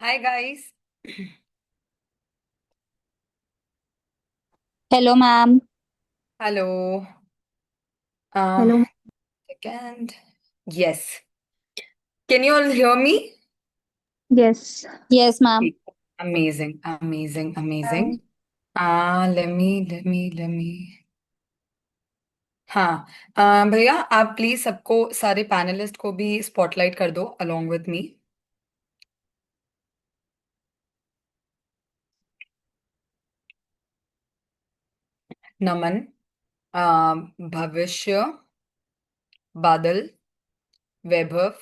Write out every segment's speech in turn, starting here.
Hi guys. Hello ma'am. Hello. Uh, hello. second. Yes. Can you all hear me? Yes. Yes ma'am. Amazing, amazing, hi. amazing. Let me. हाँ, भैया आप please सबको सारे panelist को भी spotlight कर दो along with me. नमन, भविष्य, बादल, वैभव,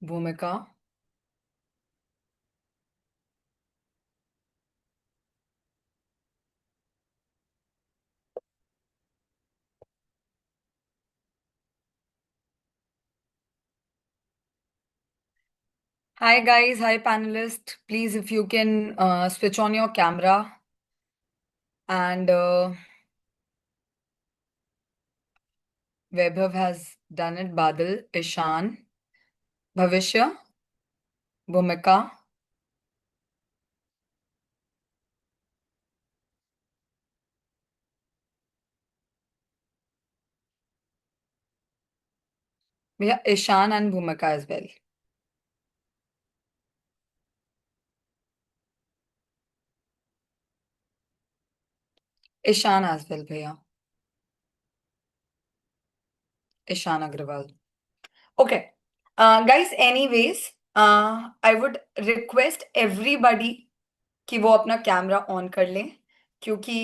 भूमिका, hi guys, hi panelist. Please, if you can switch on your camera and Vaibhav has done it. Badal, Ishan, Bhavishya, Bhumika. Yeah, Ishan and Bhumika as well. Ishan as well, भैया. Ishan Agrawal. Okay. Guys, anyways, I would request everybody कि वो अपना camera on कर लें क्योंकि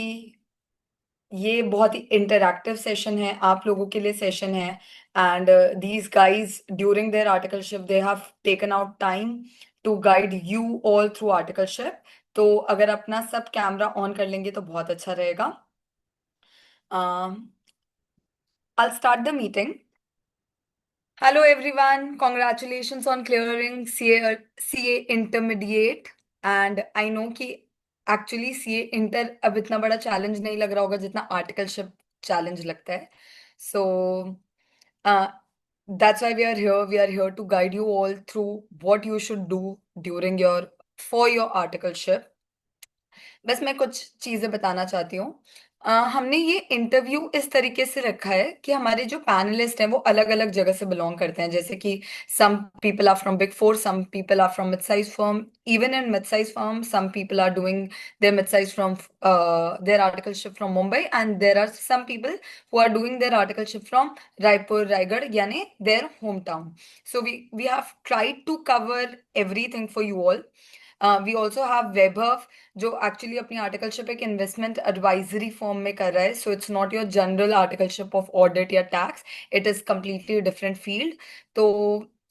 ये बहुत ही interactive session है, आप लोगों के लिए सेशन है. And these guys during their articleship they have taken out time to guide you all through articleship. तो अगर अपना सब कैमरा ऑन कर लेंगे तो बहुत अच्छा रहेगा. I'll start the meeting. Hello everyone, congratulations on clearing CA intermediate. And I know कि actually CA inter अब इतना बड़ा challenge नहीं लग रहा होगा जितना articleship challenge लगता है. So uh, that's why we are here. We are here to guide you all through what you should do during your for your articleship. बस मैं कुछ चीजें बताना चाहती हूँ. हमने ये इंटरव्यू इस तरीके से रखा है कि हमारे जो पैनलिस्ट हैं वो अलग अलग जगह से बिलोंग करते हैं. जैसे कि some people are from big four, some people are from mid size firm. Even in mid size firm some people are doing their mid size from their articleship from Mumbai, and there are some people who are doing their articleship from Raipur, Raigarh, यानी their home town. So we have tried to cover everything for you all. We also have Vaibhav जो actually अपनी articleship एक investment advisory form में कर रहा है. So it's not your general articleship of audit या tax. It is completely different field. तो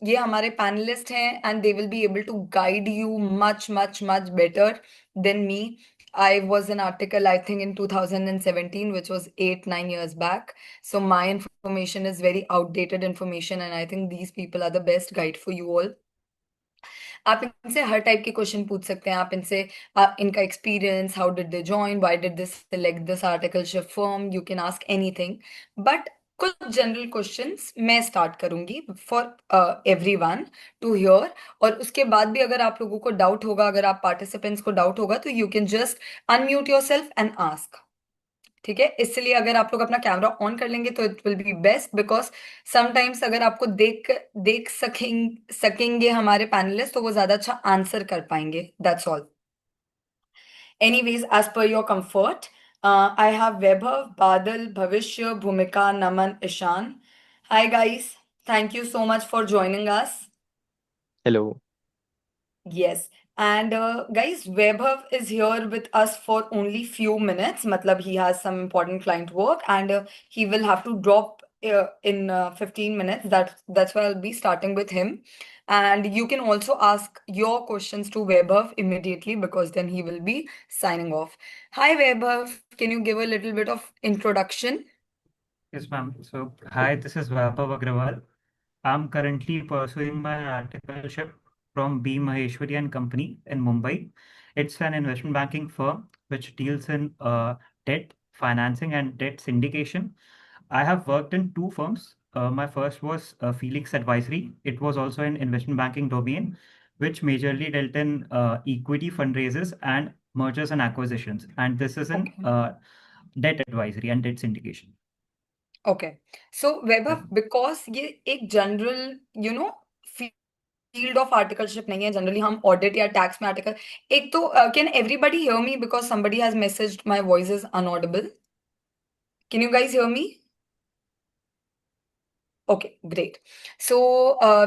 ये हमारे पैनलिस्ट हैं and they will be able to guide you much much much better than me. I was an article, I think, in 2017, which was 8-9 years back. So my information is very outdated information, and I think these people are the best guide for you all. आप इनसे हर type के question पूछ सकते हैं. आप इनसे इनका experience, how did they join, why did they select this articleship firm, you can ask anything. But कुछ जनरल क्वेश्चंस मैं स्टार्ट करूंगी फॉर एवरीवन टू हियर. और उसके बाद भी अगर आप लोगों को डाउट होगा, अगर आप पार्टिसिपेंट्स को डाउट होगा, तो you can just unmute yourself and ask. ठीक है, इसलिए अगर आप लोग अपना कैमरा ऑन कर लेंगे तो it will B best, because sometimes अगर आपको देख सकेंगे हमारे पैनलिस्ट तो वो ज्यादा अच्छा आंसर कर पाएंगे. That's all. Anyways, as per your comfort, I have Vaibhav, Badal, Bhavishya, Bhumika, Naman, Ishan. Hi guys, thank you so much for joining us. Hello. Yes. And guys, Vaibhav is here with us for only few minutes. Matlab, he has some important client work and he will have to drop in 15 minutes. That's why I'll be starting with him. And you can also ask your questions to Vaibhav immediately because then he will be signing off. Hi, Vaibhav. Can you give a little bit of introduction? Yes, ma'am. So, hi, this is Vaibhav Agrawal. I'm currently pursuing my articleship from B. Maheshwari and Company in Mumbai. It's an investment banking firm which deals in debt financing and debt syndication. I have worked in two firms. my first was Felix Advisory. It was also an investment banking domain, which majorly dealt in equity fundraisers and mergers and acquisitions. And this is in Okay. debt advisory and debt syndication. Okay so Vaibhav Yeah. Because ये एक general field of articleship नहीं है generally हम audit या tax में article एक तो can everybody hear me because somebody has messaged my voice is inaudible can you guys hear me okay great so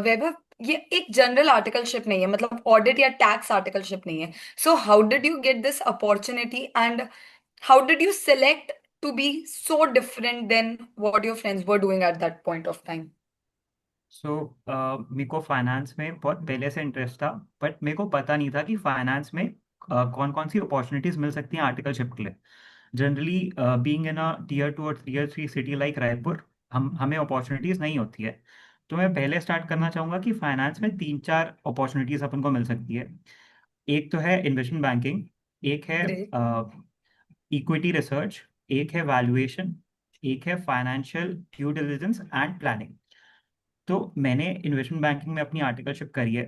Vaibhav ये एक जनरल आर्टिकलशिप नहीं है मतलब ऑडिट या टैक्स आर्टिकलशिप नहीं है so how did you get this opportunity and how did you select to be so different than what your friends were doing at that point of time? सो मेरे को finance में बहुत पहले से interest था, but मेरे को पता नहीं था कि फाइनेंस में कौन कौन सी अपॉर्चुनिटीज मिल सकती हैं आर्टिकलशिप के लिए। Generally being in a tier 2 और टियर 3 सिटी लाइक रायपुर, हमें अपॉर्चुनिटीज नहीं होती है। तो मैं पहले स्टार्ट करना चाहूँगा कि फाइनेंस में 3-4 अपॉर्चुनिटीज अपन को मिल सकती है। एक तो है इन्वेस्टमेंट बैंकिंग, एक है Great. इक्विटी रिसर्च, एक है वैल्यूएशन, एक है financial due diligence and planning. तो मैंने इन्वेस्टमेंट बैंकिंग में अपनी आर्टिकलशिप करी है।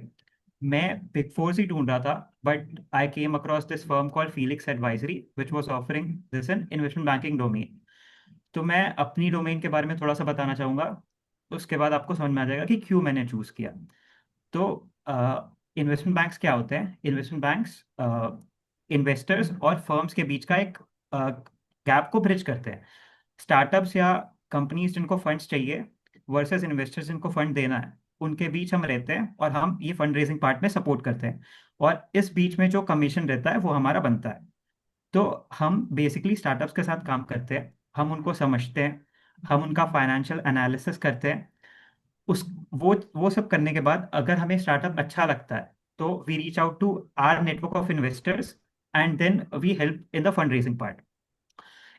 मैं बिग फोर ही ढूंढ रहा था, but I came across this firm called Felix advisory which was offering this in investment banking domain. तो मैं अपनी डोमेन के बारे में थोड़ा सा बताना चाहूँगा, उसके बाद आपको समझ में आ जाएगा कि क्यों मैंने चूज़ किया। तो इन्वेस्टमेंट बैंक्स क्या होते हैं? इन्वेस्टमेंट बैंक्स इन्वेस्टर्स और फर्म्स के बीच का एक गैप को ब्रिज करते हैं। स्टार्टअप्स या कंपनीज जिनको फंड्स चाहिए वर्सेस इन्वेस्टर्स जिनको फंड देना है, उनके बीच हम रहते हैं और हम ये फंड रेजिंग पार्ट में सपोर्ट करते हैं। और इस बीच में जो कमीशन रहता है वो हमारा बनता है। तो हम बेसिकली स्टार्टअप्स के साथ काम करते हैं, हम उनको समझते हैं, हम उनका फाइनेंशियल एनालिसिस करते हैं। उस वो सब करने के बाद अगर हमें स्टार्टअप अच्छा लगता है तो we reach out to our network of investors and then we help in the fund raising part.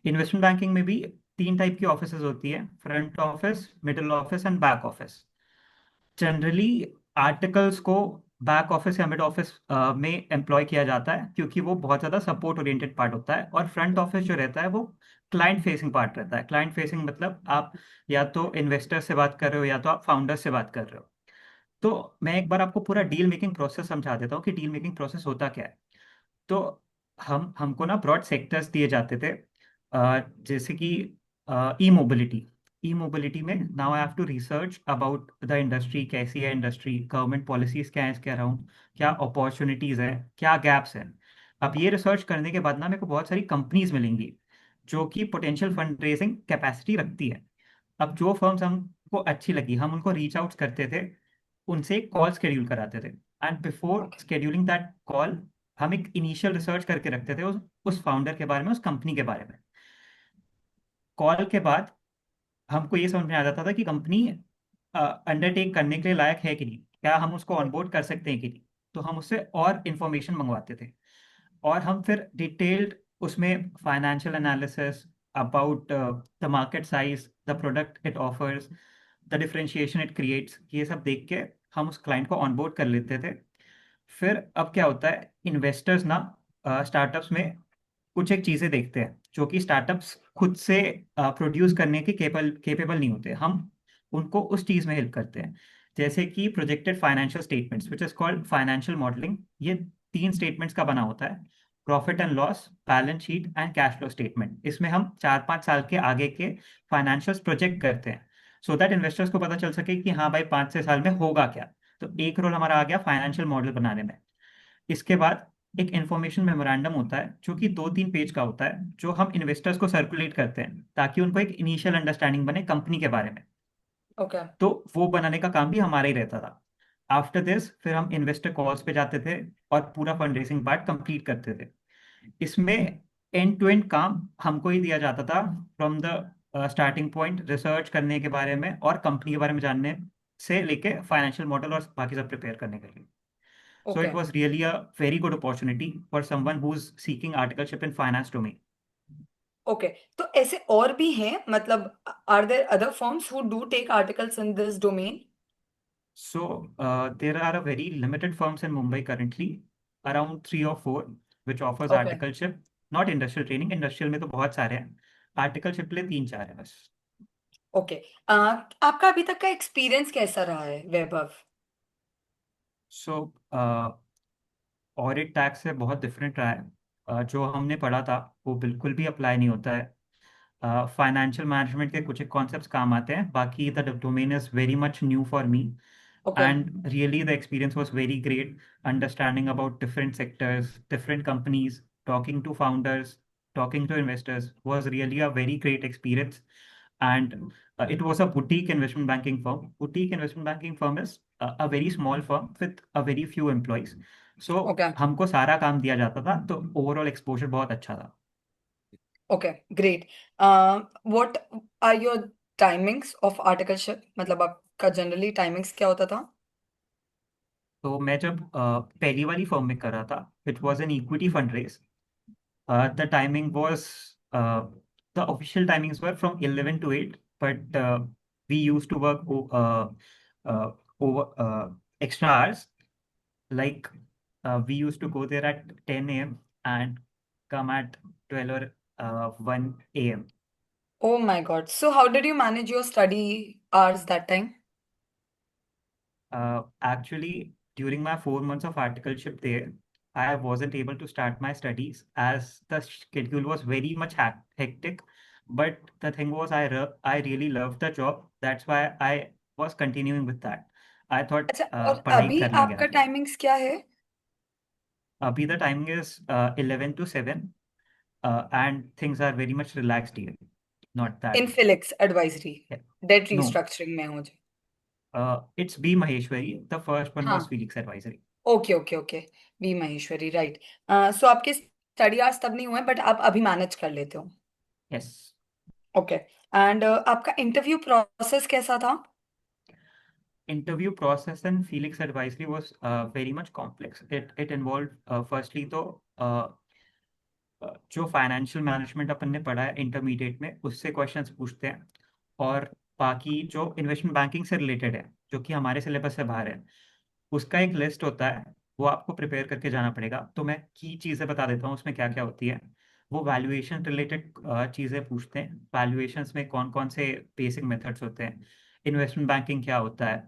Investment banking में भी 3 टाइप की ऑफिसेज होती है, front office, middle office and back office. Generally articles को बैक ऑफिस या mid office में employ किया जाता है क्योंकि वो बहुत ज़्यादा सपोर्ट ओरिएंटेड पार्ट होता है, और फ्रंट ऑफिस जो रहता है वो क्लाइंट फेसिंग पार्ट रहता है। क्लाइंट फेसिंग मतलब आप या तो इन्वेस्टर से बात कर रहे हो या तो आप फाउंडर से बात कर रहे हो। तो मैं एक बार आपको पूरा डील मेकिंग प्रोसेस समझा देता हूँ कि डील मेकिंग प्रोसेस होता क्या है। तो हमको ना ब्रॉड सेक्टर्स दिए जाते थे, जैसे कि ई मोबिलिटी। ई मोबिलिटी में now I have to research about the industry, कैसी है इंडस्ट्री, गवर्नमेंट पॉलिसीज क्या है इसके अराउंड, क्या अपॉर्चुनिटीज है, क्या गैप्स हैं। अब ये रिसर्च करने के बाद ना मेरे को बहुत सारी कंपनीज मिलेंगी जो कि पोटेंशियल फंड रेजिंग कैपेसिटी रखती है। अब जो फर्म्स हमको अच्छी लगी हम उनको रीच आउट करते थे, उनसे एक कॉल शेड्यूल कराते थे, and before Okay. Scheduling that call हम एक इनिशियल रिसर्च करके रखते थे उस फाउंडर के बारे में, उस कंपनी के बारे में। कॉल के बाद हमको ये समझ में आ जाता था कि कंपनी अंडरटेक करने के लिए लायक है कि नहीं, क्या हम उसको ऑनबोर्ड कर सकते हैं कि नहीं। तो हम उससे और इंफॉर्मेशन मंगवाते थे, और हम फिर डिटेल्ड उसमें financial analysis about the market size, the product it offers, the differentiation it creates, ये सब देख के हम उस क्लाइंट को ऑनबोर्ड कर लेते थे। फिर अब क्या होता है, इन्वेस्टर्स ना स्टार्टअप्स में कुछ एक चीज़ें देखते हैं जो कि स्टार्टअप्स खुद से प्रोड्यूस करने के केपेबल नहीं होते। हम उनको उस चीज़ में हेल्प करते हैं, जैसे कि projected financial statements which is called financial modelling. ये 3 स्टेटमेंट्स का बना होता है, profit and loss, balance sheet and cash flow statement. इसमें हम 4-5 साल के आगे के फाइनेंशियल्स प्रोजेक्ट करते हैं, सो दैट इन्वेस्टर्स को पता चल सके कि हाँ भाई 5-6 साल में होगा क्या। तो एक रोल हमारा आ गया फाइनेंशियल मॉडल बनाने में। इसके बाद एक इंफॉर्मेशन मेमोरेंडम होता है जो कि 2-3 पेज का होता है, जो हम इन्वेस्टर्स को सर्कुलेट करते हैं ताकि उनको एक इनिशियल अंडरस्टैंडिंग बने कंपनी के बारे में। Okay. तो वो बनाने का काम भी हमारा ही रहता था। आफ्टर दिस फिर हम इन्वेस्टर कॉल्स पे जाते थे और पूरा फंड रेजिंग पार्ट कंप्लीट करते थे। इसमें एंड टू एंड काम हमको ही दिया जाता था, from the starting point research करने के बारे में और कंपनी के बारे में जानने से लेके फाइनेंशियल मॉडल और बाकी सब प्रिपेयर करने के लिए। So it Okay. was really a very good opportunity for someone who's seeking articleship in finance domain. Okay. तो ऐसे और भी हैं मतलब are there other firms who do take articles in this domain? So there are a very limited firms in Mumbai currently, around 3 or 4, which offers Okay. articleship, not industrial training. Industrial में तो बहुत सारे हैं, articleship ले 3-4 है बस। Okay. आपका अभी तक का एक्सपीरियंस कैसा रहा है वैभव? सो ऑडिट टैक्स से बहुत डिफरेंट रहा है। जो हमने पढ़ा था वो बिल्कुल भी अप्लाई नहीं होता है। फाइनेंशियल मैनेजमेंट के कुछ एक कॉन्सेप्ट्स काम आते हैं, बाकी the domain is very much new for me. Okay. And really the experience was very great, understanding about different sectors, different companies, talking to founders, talking to investors was really a very great experience. And it was a boutique investment banking firm. Boutique investment banking firm is a very small firm with a very few employees. So okay. हमको सारा काम दिया जाता था, तो overall exposure बहुत अच्छा था। Okay, great. What are your timings of articleship? मतलब आपका जनरली टाइमिंग्स क्या होता था? तो मैं जब पहली वाली फर्म में कर रहा था, it was an equity fund raise. The timing was the official timings were from 11 to 8, but we used to work over extra hours. Like we used to go there at 10 a.m. and come at 12 or 1 a.m. Oh my God. So how did you manage your study hours that time? Actually, during my 4 months of articleship there, I wasn't able to start my studies as the schedule was very much hectic. But the thing was, I really loved the job. That's why I was continuing with that. I thought अच्छा, और पढ़ाई अभी कर लेंगे आपका आगे. Timings क्या है? अभी the timing is 11 to 7, and things are very much relaxed here. Not in that. Felix advisory, Yeah. Debt No, restructuring में हो जाए। it's B Maheshwari. The first one was हाँ। Felix Advisory. Okay okay okay. V Maheshwari, right. So आपके study hours तब नहीं हुए, but आप अभी मैनेज कर लेते हो? Yes. ओके। एंड आपका इंटरव्यू प्रोसेस कैसा था? Interview process in Felix Advisory was very much complex. It involved firstly तो जो फाइनेंशियल मैनेजमेंट अपन ने पढ़ा है इंटरमीडिएट में उससे क्वेश्चंस पूछते हैं, और बाकी जो इन्वेस्टमेंट बैंकिंग से रिलेटेड है जो कि हमारे सिलेबस से बाहर है उसका एक लिस्ट होता है, वो आपको प्रिपेयर करके जाना पड़ेगा। तो मैं की चीज़ें बता देता हूँ उसमें क्या क्या होती है। वो वैल्यूएशन रिलेटेड चीज़ें पूछते हैं, वैल्यूएशंस में कौन कौन से बेसिक मेथड्स होते हैं, इन्वेस्टमेंट बैंकिंग क्या होता है,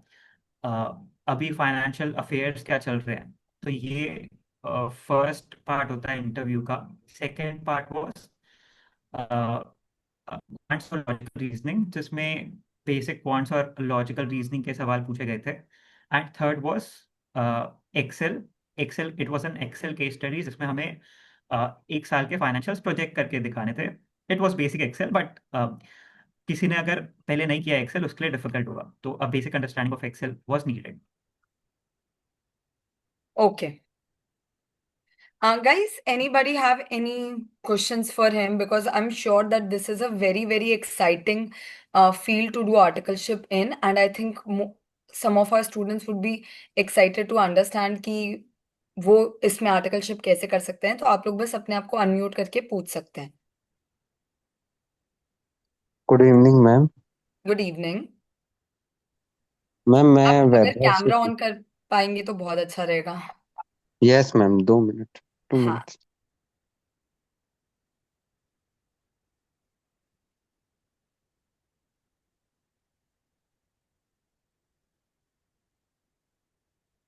अभी फाइनेंशियल अफेयर्स क्या चल रहे हैं। तो ये फर्स्ट पार्ट होता है इंटरव्यू का। सेकेंड पार्ट वाज क्वांट्स और लॉजिकल रीजनिंग, जिसमें बेसिक क्वांट्स और लॉजिकल रीजनिंग के सवाल पूछे गए थे। And third was Excel. Excel, it was an Excel case study जिसमें हमें 1 साल के फाइनेंशियल्स प्रोजेक्ट करके दिखाने थे। It was basic Excel, but किसी ने अगर पहले नहीं किया एक्सेल उसके लिए डिफिकल्ट होगा, तो a basic understanding of Excel was needed. Okay. Guys, anybody have any questions for him? Because I'm sure that this is a very, very exciting field to do articleship in, and I think some of our students would be excited to understand कि वो इसमें articleship कैसे कर सकते हैं। तो आप लोग बस अपने आप को अनम्यूट करके पूछ सकते हैं। Good evening ma'am. Good evening. Ma'am मैं आप अगर वैभव से कैमरा ऑन कर पाएंगे तो बहुत अच्छा रहेगा। यस मैम, 2 मिनट, टू हाँ। मिनट्स।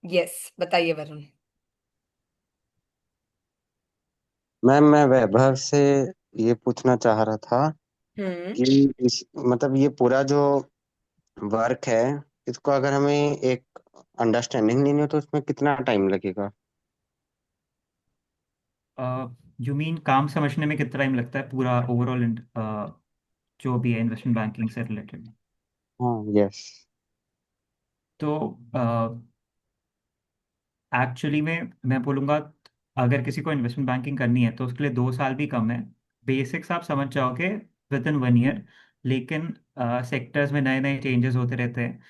यस, बताइए वरुण। मैम मैं वैभव से ये पूछना चाह रहा था हम्म। कि मतलब ये पूरा जो वर्क है, इसको अगर हमें एक अंडरस्टैंडिंग लेनी हो तो उसमें कितना टाइम लगेगा? यू मीन काम समझने में कितना टाइम लगता है पूरा ओवरऑल जो भी है इन्वेस्टमेंट बैंकिंग से रिलेटेड? हाँ, यस। तो एक्चुअली में मैं बोलूँगा, अगर किसी को इन्वेस्टमेंट बैंकिंग करनी है तो उसके लिए 2 साल भी कम है। बेसिक्स आप समझ जाओगे विद इन 1 ईयर। लेकिन सेक्टर्स में नए नए चेंजेस होते रहते हैं,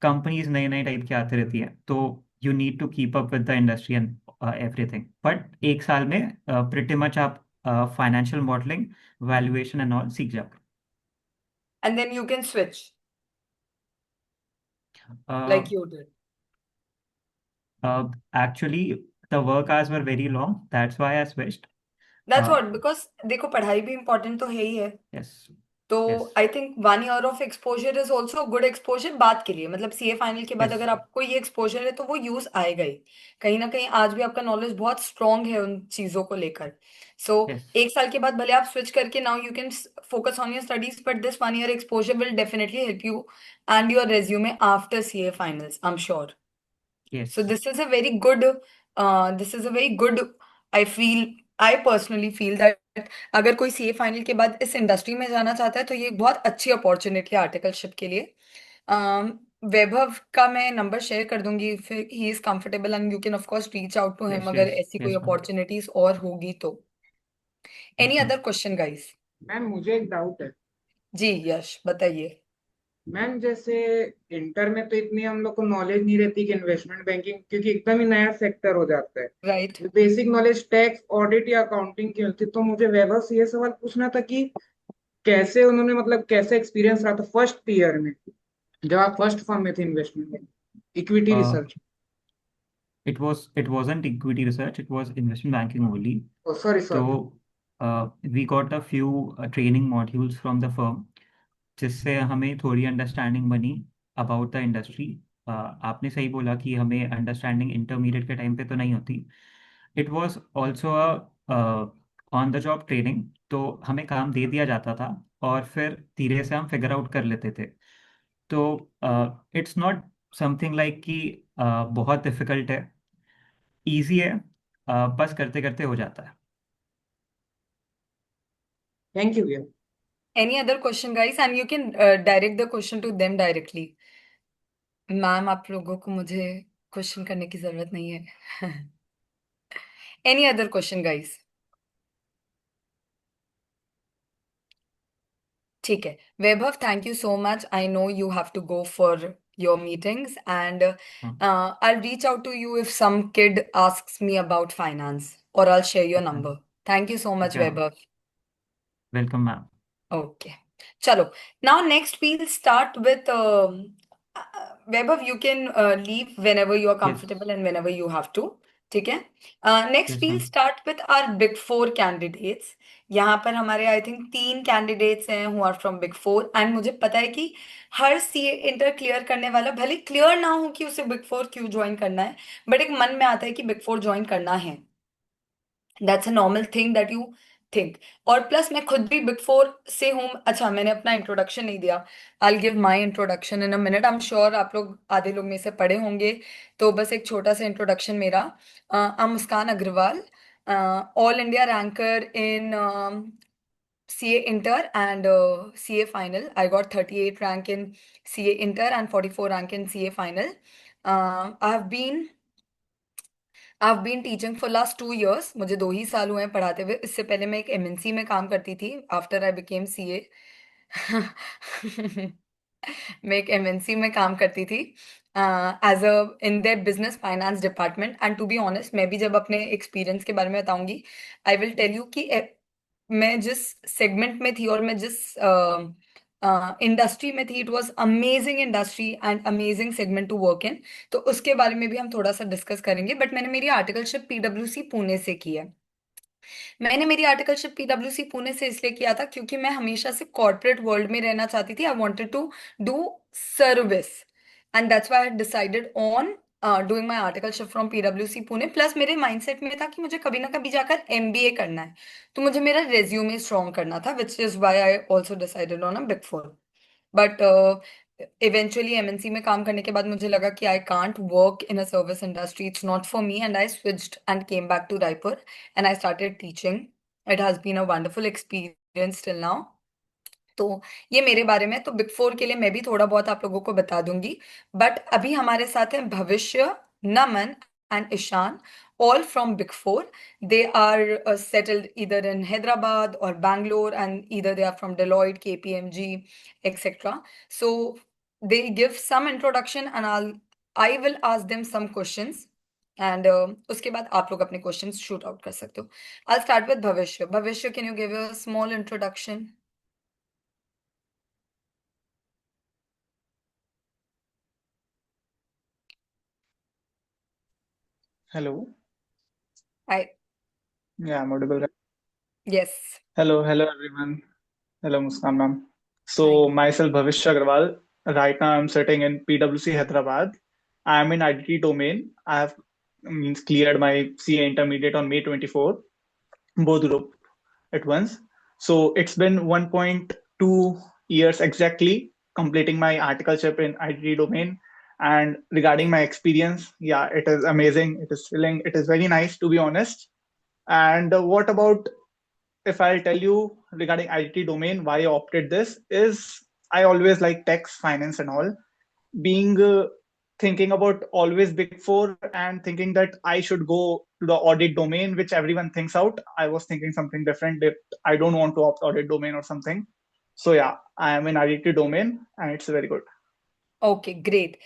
कंपनीज नई नई टाइप की आती रहती हैं, तो you need to keep up with the industry and everything. But 1 साल में प्रिटी मच आप financial modelling, valuation and all सीख जाओगे. And then you can switch Uh, like you did. Actually, the work hours were very long. That's why I switched. That's Uh, what, because देखो पढ़ाई भी important तो है ही है। yes. तो Yes. I think 1 year of exposure is also good exposure बाद के लिए, मतलब सीए फाइनल के बाद Yes. अगर आपको ये एक्सपोजर है तो वो यूज आएगा ही। कहीं ना कहीं आज भी आपका नॉलेज बहुत स्ट्रांग है उन चीजों को लेकर। सो Yes. 1 साल के बाद भले आप स्विच करके now you can focus on your studies, but this 1 year exposure will definitely help you and your resume after CA finals, I am sure. Yes. So this is a very good, this is a very good, I feel, I personally feel that अगर कोई CA final के बाद इस industry में जाना चाहता है तो ये एक बहुत अच्छी अपॉर्चुनिटी है आर्टिकलशिप के लिए। वैभव का मैं नंबर शेयर कर दूंगी, फिर he is comfortable and you can of course reach out to him Yes. अगर Yes. ऐसी कोई Yes, ma'am. अपॉर्चुनिटीज और होगी तो। Any Mm-hmm. Other question guys? Ma'am मुझे एक डाउट है। जी यश बताइए। मैम जैसे इंटर में तो इतनी हम लोग को नॉलेज नहीं रहती कि इन्वेस्टमेंट बैंकिंग, क्योंकि एकदम ही नया सेक्टर हो जाता है। Right. Basic knowledge tax audit या अकाउंटिंग की होती, तो मुझे वैभव से ये सवाल पूछना था कि कैसे उन्होंने, मतलब कैसे एक्सपीरियंस रहा था फर्स्ट ईयर में जब आप फर्स्ट फर्म में थे इन्वेस्टमेंट में, equity Uh, research. it wasn't equity research, it was investment banking only. Sorry So sorry. we got a few training modules from the firm जिससे हमें थोड़ी अंडरस्टैंडिंग बनी अबाउट द इंडस्ट्री। आपने सही बोला कि हमें अंडरस्टैंडिंग इंटरमीडिएट के टाइम पे तो नहीं होती। It was also on the job training, तो हमें काम दे दिया जाता था और फिर धीरे से हम फिगर आउट कर लेते थे। तो इट्स नॉट समथिंग लाइक कि बहुत डिफिकल्ट है, इजी है, बस करते करते हो जाता है। थैंक यू भैया। Any other question guys and you can direct the question to them directly. Ma'am आप लोगों को मुझे क्वेश्चन करने की जरूरत नहीं है। Any other question guys? ठीक है Vaibhav, thank you so much. I know you have to go for your meetings and I'll reach out to you if some kid asks me about finance, or I'll share your okay, number. Thank you so much, ठीक है, Vaibhav. Welcome ma'am. Okay. Chalo. Now next we'll start with Vaibhav, you can leave whenever you are yes, comfortable and whenever you have to. ठीक है। Next yes we'll ma'am. start with our big four candidates. यहाँ पर हमारे I think 3 candidates हैं who are from big four, and मुझे पता है कि हर सीए इंटर क्लियर करने वाला भले क्लियर ना हो कि उसे बिग फोर क्यों ज्वाइन करना है, बट एक मन में आता है कि बिग फोर ज्वाइन करना है। That's a normal thing that you think. और प्लस मैं खुद भी बिग फोर से हूँ। अच्छा मैंने अपना इंट्रोडक्शन नहीं दिया। I give my introduction in a minute. I am sure आप लोग आधे लोग में से पढ़े होंगे, तो बस एक छोटा सा इंट्रोडक्शन मेरा। I am Muskan Agarwal, all India ranker in CA Inter and CA Final. I got 38 rank in CA Inter and 44 rank in CA Final. I have been teaching for last 2 years। मुझे 2 ही साल हुए हैं पढ़ाते हुए। इससे पहले मैं एक एमएनसी में काम करती थी आफ्टर आई बिकेम सीए। मैं एक एमएनसी में काम करती थी as a in their business finance department. And to be honest मैं भी जब अपने एक्सपीरियंस के बारे में बताऊंगी आई विल टेल यू कि मैं जिस सेगमेंट में थी और मैं जिस इंडस्ट्री में थी, it was amazing industry and amazing segment to work in. तो उसके बारे में भी हम थोड़ा सा डिस्कस करेंगे। बट मैंने मेरी आर्टिकलशिप पीडब्ल्यूसी पुणे से की है। मैंने मेरी आर्टिकलशिप पीडब्ल्यूसी पुणे से इसलिए किया था क्योंकि मैं हमेशा से कॉर्पोरेट वर्ल्ड में रहना चाहती थी। I wanted to do service and that's why I decided on doing my articleship from पीडब्ल्यूसी पुणे। प्लस मेरे माइंडसेट में था कि मुझे कभी ना कभी जाकर एमबीए करना है, तो मुझे मेरा रेज्यूमे स्ट्रॉन्ग करना था, which is why I also decided on a big four. But eventually MNC में काम करने के बाद मुझे लगा कि I can't work in a service industry, it's not for me, and I switched and came back to Raipur and I started teaching. It has been a wonderful experience till now. तो ये मेरे बारे में। तो बिग फोर के लिए मैं भी थोड़ा बहुत आप लोगों को बता दूंगी। बट अभी हमारे साथ हैं Bhavishya, Naman and Ishan, all from Big Four. They are settled either in Hyderabad or Bangalore, and either they are from Deloitte, KPMG, etc. So they give some introduction, and I will ask them some questions. And उसके बाद आप लोग अपने questions shoot out कर सकते हो। I'll start with Bhavishya. Bhavishya, can you give a small introduction? Hello. I Yeah, I'm audible. Yes. Hello, hello everyone. Hello, Muskan ma'am. So myself, Bhavish Agrawal. Right now, I'm sitting in PwC Hyderabad. I'm in IDT domain. I have means cleared my CA intermediate on May 24, both group at once. So it's been 1.2 years exactly completing my articleship in IDT domain. And regarding my experience, yeah, it is amazing. It is thrilling. It is very nice, to be honest. And what about if I'll tell you regarding IT domain, why I opted this is I always like tax, finance, and all. Being thinking about always Big Four and thinking that I should go to the audit domain, which everyone thinks out. I was thinking something different. That I don't want to opt audit domain or something. So yeah, I am in IT domain, and it's very good. Okay great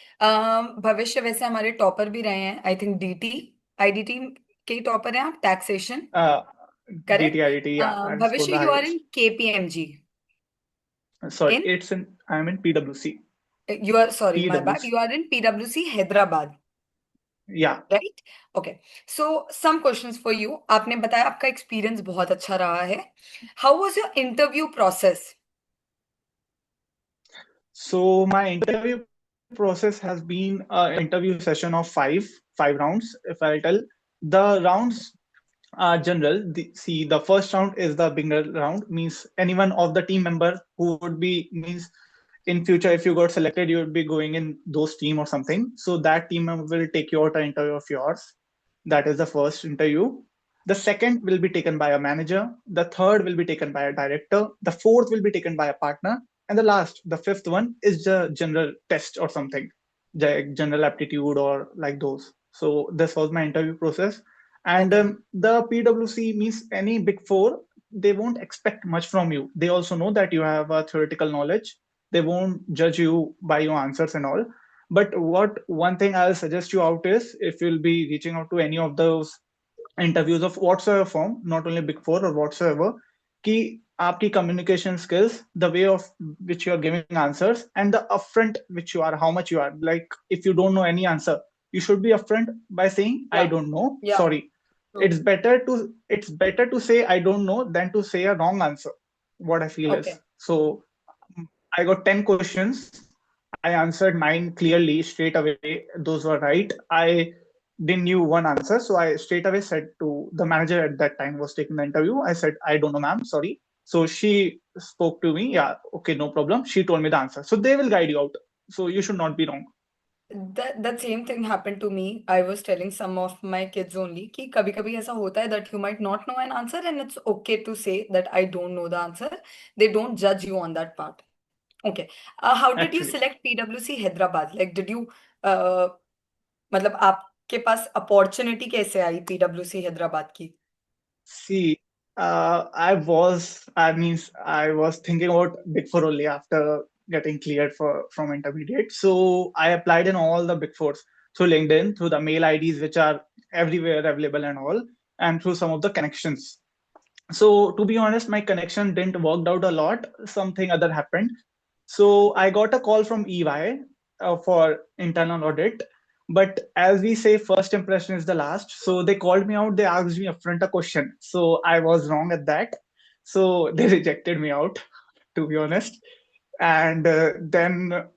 Bhavishya वैसे हमारे topper भी रहे हैं I think DT IDT के topper हैं आप taxation Uh, correct DTIDT, yeah, that scored Bhavishya the you are in highest. KPMG Sorry, in I'm in PwC. You are sorry my bad PwC, you are in पीडब्ल्यूसी Hyderabad yeah. Right okay so some questions for you आपने बताया आपका experience बहुत अच्छा रहा है how was your interview process So my interview process has been an interview session of five rounds. If I tell the rounds are general. See, the first round is the beginner round. Means anyone of the team member who would be means in future if you got selected, you would be going in those team or something. So that team member will take you out an interview of yours. That is the first interview. The second will be taken by a manager. The third will be taken by a director. The fourth will be taken by a partner. And the last, the fifth one, is the general test or something, general aptitude or like those. So this was my interview process. And Okay. the PwC means any big four, they won't expect much from you. They also know that you have a theoretical knowledge. They won't judge you by your answers and all. But what one thing I'll suggest you out is if you'll be reaching out to any of those interviews of whatsoever form, not only big four or whatsoever, कि आपकी communication skills, the way of which you are giving answers, and the upfront which you are, how much you are. Like if you don't know any answer, you should be upfront by saying, I Yeah. don't know, Yeah. sorry. True. It's better to say I don't know than to say a wrong answer. What I feel is. Okay. So I got 10 questions. I answered 9 clearly straight away. Those were right. I didn't knew one answer, so I straight away said to the manager at that time was taking the interview. I said, I don't know, ma'am, sorry. So she spoke to me. Yeah, okay, no problem. She told me the answer. So they will guide you out. So you should not be wrong. That same thing happened to me. I was telling some of my kids only कि कभी कभी ऐसा होता है that you might not know an answer and it's okay to say that I don't know the answer. They don't judge you on that part. Okay. How did you Actually, select PwC Hyderabad? Like, did you मतलब आपके पास opportunity कैसे आई PwC Hyderabad की? see, I was thinking about Big Four only after getting cleared from intermediate. So I applied in all the Big Fours through LinkedIn, through the mail IDs which are everywhere available and all, and through some of the connections. So to be honest, my connection didn't worked out a lot. Something other happened. So I got a call from EY for internal audit. But as we say, first impression is the last. So they called me out. They asked me upfront a question. So I was wrong at that. So they rejected me out, to be honest. And then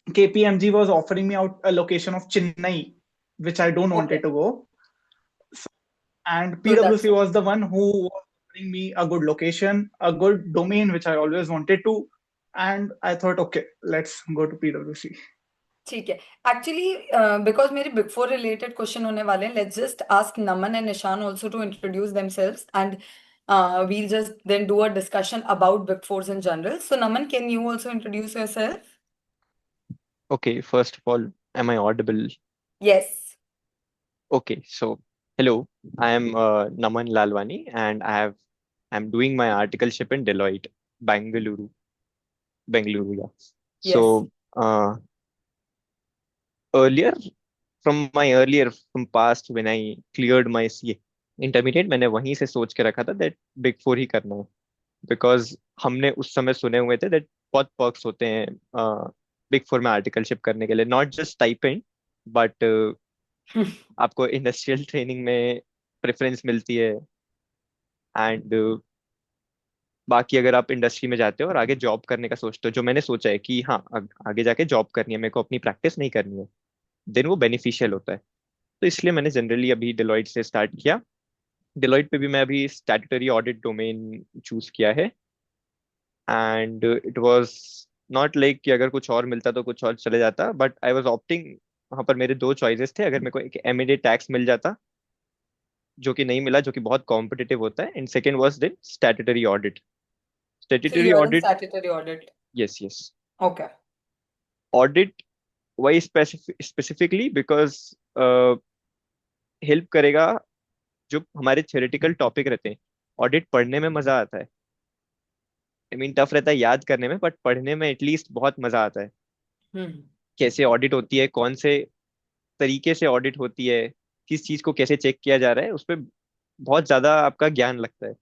KPMG was offering me out a location of Chennai, which I don't wanted Okay. to go. And So that's PwC was the one who was offering me a good location, a good domain, which I always wanted to. And I thought, okay, let's go to PwC. ठीक है actually because मेरे big four related question होने वाले हैं let's just ask Naman and Nishan also to introduce themselves and we'll just then do a discussion about big fours in general. So Naman, can you also introduce yourself? Okay, first of all, am I audible? Yes. Okay, so hello, I am Naman Lalwani, and I'm doing my articleship in Deloitte, Bengaluru. Yeah. Yes. So earlier, from past when I cleared my CA intermediate, मैंने वहीं से सोच के रखा था that Big Four ही करना है, because हमने उस समय सुने हुए थे that बहुत perks होते हैं Big Four में आर्टिकलशिप करने के लिए, not just stipend but आपको इंडस्ट्रियल ट्रेनिंग में प्रेफरेंस मिलती है, एंड बाकी अगर आप इंडस्ट्री में जाते हो और आगे जॉब करने का सोचते हो, जो मैंने सोचा है कि हाँ आगे जाके जॉब करनी है, मेरे को अपनी प्रैक्टिस नहीं करनी है, देन वो बेनिफिशियल होता है। तो इसलिए मैंने जनरली अभी डिलॉइट से स्टार्ट किया। डिलॉइट पे भी मैं अभी स्टैट्यूटरी ऑडिट डोमेन चूज किया है। And it was not like कि अगर कुछ और मिलता तो कुछ और चले जाता, बट आई वाज ऑप्टिंग, वहां पर मेरे दो चॉइसेस थे। अगर मेरे को एक एमएनए टैक्स मिल जाता, जो कि नहीं मिला, जो कि बहुत कॉम्पिटिटिव होता है, and second was then statutory audit. So statutory you are in audit, statutory audit. Yes yes, Okay. Audit वही स्पेसिफिकली बिकॉज हेल्प करेगा। जो हमारे थ्योरेटिकल टॉपिक रहते हैं, ऑडिट पढ़ने में मजा आता है। आई मीन टफ रहता है याद करने में, बट पढ़ने में एटलीस्ट बहुत मजा आता है। हम्म कैसे ऑडिट होती है, कौन से तरीके से ऑडिट होती है, किस चीज को कैसे चेक किया जा रहा है, उस पर बहुत ज्यादा आपका ज्ञान लगता है।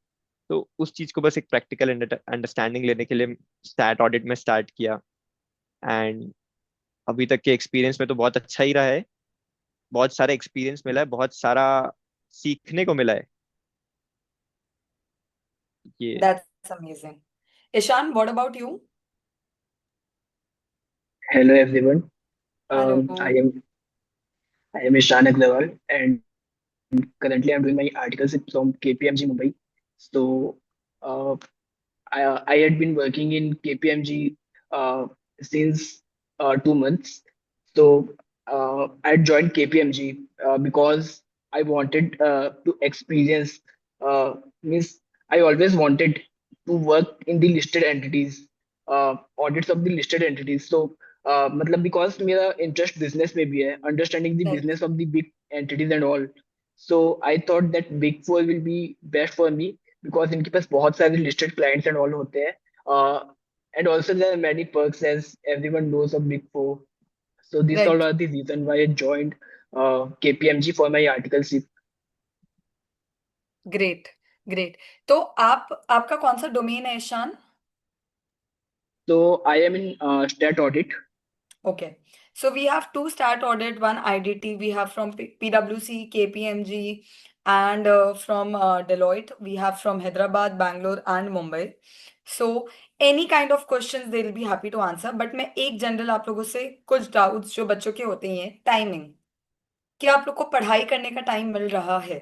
तो उस चीज को बस एक प्रैक्टिकल अंडरस्टैंडिंग लेने के लिए स्टैट ऑडिट में स्टार्ट किया। एंड अभी तक के एक्सपीरियंस में तो बहुत अच्छा ही रहा है। बहुत सारा एक्सपीरियंस मिला है, बहुत सारा सीखने को मिला है ये। That's amazing. Ishan, what about you? Hello everyone. Hello. I am Ishan Agrawal, and currently I'm doing my articles from KPMG Mumbai. So uh, I had been working in KPMG since 2 months. So I joined KPMG because I wanted to experience. Means I always wanted to work in the listed entities, audits of the listed entities. So मतलब because मेरा interest business में भी है, understanding the Right. business of the big entities and all. So I thought that Big Four will be best for me because इनके पास बहुत सारे listed clients and all होते हैं. And also there are many perks as everyone knows of Big Four. So these all Right. are the reason why I joined KPMG for my articleship. Great. Great. तो आपका कौन सा domain है Ishan? So I am in stat audit. Okay. So we have two stat audit, one IDT. We have from PwC, KPMG, and from Deloitte. We have from Hyderabad, Bangalore, and Mumbai. So any kind of questions they'll be happy to answer. But मैं एक general आप लोगों से कुछ doubts जो बच्चों के होते हैं, टाइमिंग, क्या आप लोग को पढ़ाई करने का टाइम मिल रहा है?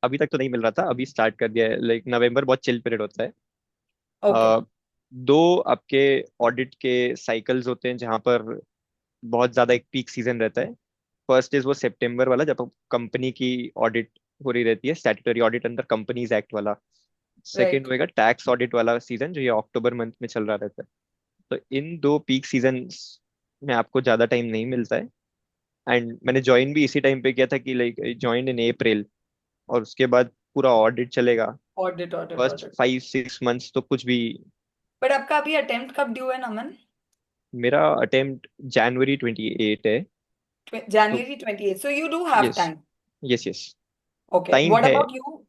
अभी तक तो नहीं मिल रहा था, अभी स्टार्ट कर दिया है। लाइक नवंबर बहुत चिल पीरियड होता है। ओके. दो आपके ऑडिट के साइकिल्स होते हैं जहां पर बहुत ज्यादा एक पीक सीजन रहता है। फर्स्ट इज वो सितंबर वाला, जब कंपनी की ऑडिट हो रही रहती है, statutory audit under companies act वाला। Second right. होएगा टैक्स ऑडिट वाला सीजन, जो ये अक्टूबर मंथ में चल रहा रहता है। तो इन दो पीक सीजन में आपको ज्यादा टाइम नहीं मिलता है। एंड मैंने ज्वाइन भी इसी टाइम पे किया था कि लाइक ज्वाइन इन अप्रैल, और उसके बाद पूरा ऑडिट चलेगा। Audit audit first audit. 5-6 months तो कुछ भी। बट आपका अभी अटेम्प्ट कब ड्यू है नमन? मेरा अटेम्प्ट January 28 है। तो January 28th. So you do have yes time. Yes yes, Okay. Time What है। about you,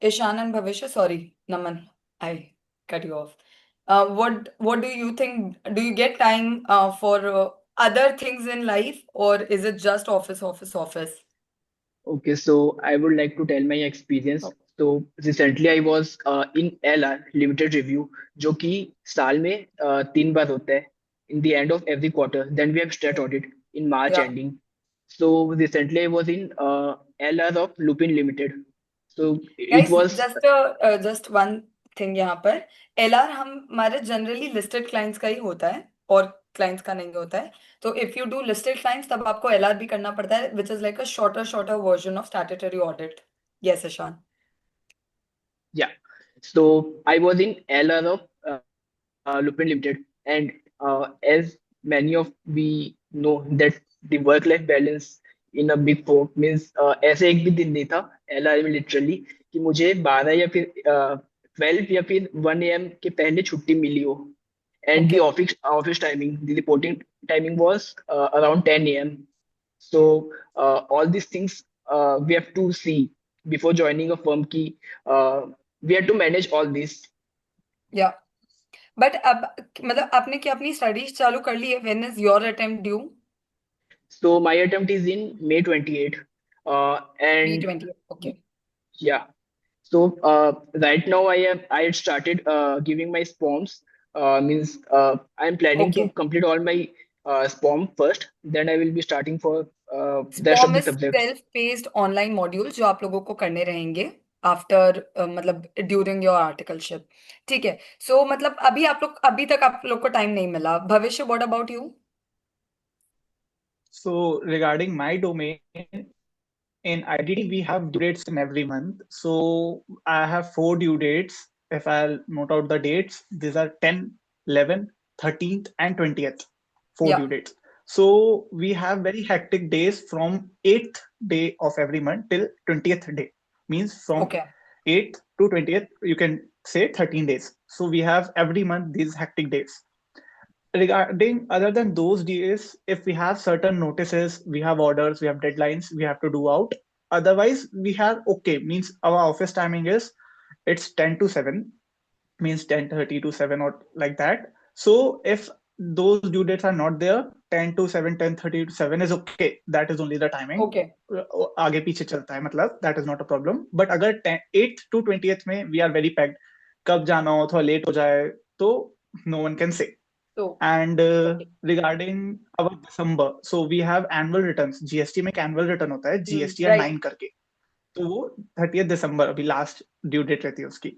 Ishan and Bhavishya? Sorry, Naman, I cut you off. What do you think? Do you get time for other things in life, or is it just office, office, office? Okay, so I would like to tell my experience. Oh, So recently I was in LR limited review, जो कि साल में 3 बार होता है. In the end of every quarter, then we have stat audit in March yeah. ending. So recently I was in LR of Lupin Limited. So it Guys, was just one thing यहाँ पर, LR हमारे generally listed clients का ही होता है और clients का नहीं होता है. तो if you do listed clients तब आपको LR भी करना पड़ता है, which is like a shorter version of statutory audit. Yes Ishaan. yeah. So I was in LR of Lupin Limited, and as many of we know that the work-life balance in a big four means ऐसे एक भी दिन नहीं था LR में literally कि मुझे 12 या फिर 12 या फिर 1 AM के पहले छुट्टी मिली हो. And the Okay. office timing, the reporting timing was around 10 a.m. So all these things we have to see before joining a firm की we have to manage all this. या बट अब मतलब आपने क्या अपनी स्टडीज चालू कर ली है? When is your attempt due? So my attempt is in May 28th. May And 20th. Okay. yeah, So right now I had started giving my SPOMs. Means I'm planning to Okay. complete all my SPOM first. Then I will be starting for the rest of SPOM the is subjects. Self paced online module जो आप लोगों को करने रहेंगे after मतलब during your articleship. ठीक है। सो मतलब अभी तक आप लोग को टाइम नहीं मिला। भविष्य, what about you? So regarding my domain, in IDT, we have due dates in every month. So I have 4 due dates. If I'll note out the dates, these are 10, 11, 13th, and 20th. Four या due dates. So we have very hectic days from 8th day of every month till 20th day. Means from okay 8th to 20th, you can say 13 days. So we have every month these hectic days. Regarding other than those days, if we have certain notices, we have orders, we have deadlines, we have to do out. Otherwise, we have okay, means our office timing is it's 10 to 7, means 10:30 to 7 or like that. So if those due dates are not there, 10 to 7, 10:30 to 7 is okay. That is only the timing. Okay आगे पीछे चलता है मतलब that is not a problem. But अगर 8th to 20th में we are very packed, कब जाना हो थोड़ा लेट हो जाए तो no one can say. तो And regarding our December, so we have annual returns. GST में एक annual return होता है GST या 9 राइट करके, तो वो 30th दिसंबर अभी लास्ट ड्यू डेट रहती है उसकी।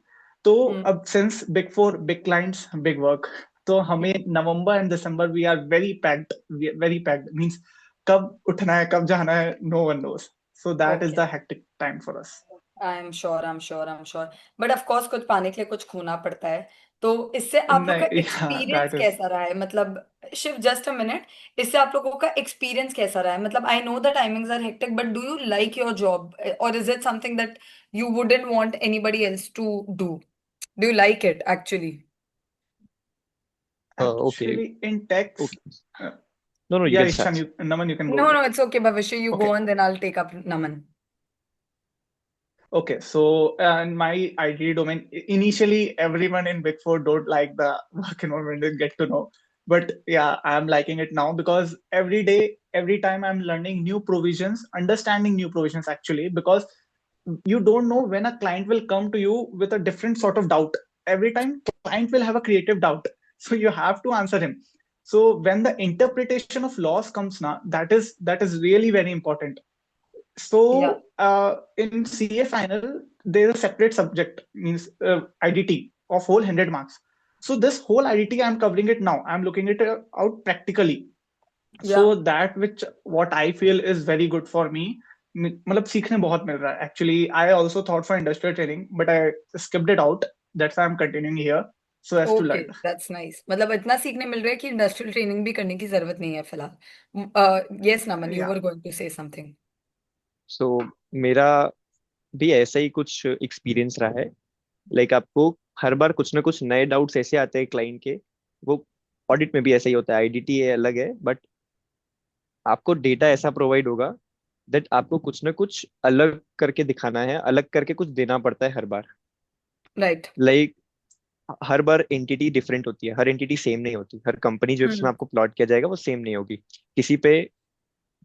तो अब since big four big clients big work, तो हमें November and December we are very packed means कब उठना है कब जाना है no one knows, so that is okay the hectic time for us. I am sure but of course कुछ पाने के लिए कुछ खोना पड़ता है। तो इससे आप लोग का नहीं एक्सपीरियंस दैट इज कैसा रहा है? मतलब शिव जस्ट अ मिनट, इससे आप लोगों का एक्सपीरियंस कैसा रहा है? मतलब I know the timings are hectic but do you like your job और is it something that you wouldn't want anybody else to do you like it actually? Okay. Actually in tax Okay. No, you या can Ishan start. Naman you can go No, ahead. no, it's okay, Bhavishya. You go okay on, then I'll take up Naman. Okay, so in my IT domain, initially everyone in Big Four don't like the work environment and get to know. But yeah, I'm liking it now because every day, every time I'm learning new provisions, understanding new provisions actually, because you don't know when a client will come to you with a different sort of doubt. Every time client will have a creative doubt. So you have to answer him. So when the interpretation of laws comes now, that is really very important. Yeah, So in CA final, there's a separate subject, means IDT of whole 100 marks. So this whole IDT, I'm covering it now. I'm looking it out practically. yeah. So that which what I feel is very good for me. मतलब सीखने बहुत मिल रहा है. Actually, I also thought for industrial training, but I skipped it out. That's why I'm continuing here so as to okay, learn. That's nice. मतलब इतना सीखने मिल रहा है कि इंडस्ट्रियल ट्रेनिंग भी करने की जरूरत नहीं है फिलहाल। Yes Naman, you Yeah. Were going to say something. So मेरा भी ऐसा ही कुछ एक्सपीरियंस रहा है। लाइक आपको हर बार कुछ ना कुछ नए डाउट्स ऐसे आते हैं क्लाइंट के। वो ऑडिट में भी ऐसा ही होता है, आईडीटी है अलग है, बट आपको डेटा ऐसा प्रोवाइड होगा दैट आपको कुछ ना कुछ अलग करके दिखाना है, अलग करके कुछ देना पड़ता है हर बार। राइट। लाइक हर बार एंटिटी डिफरेंट होती है, हर एंटिटी सेम नहीं होती, हर कंपनी जो इसमें आपको प्लॉट किया जाएगा वो सेम नहीं होगी। किसी पे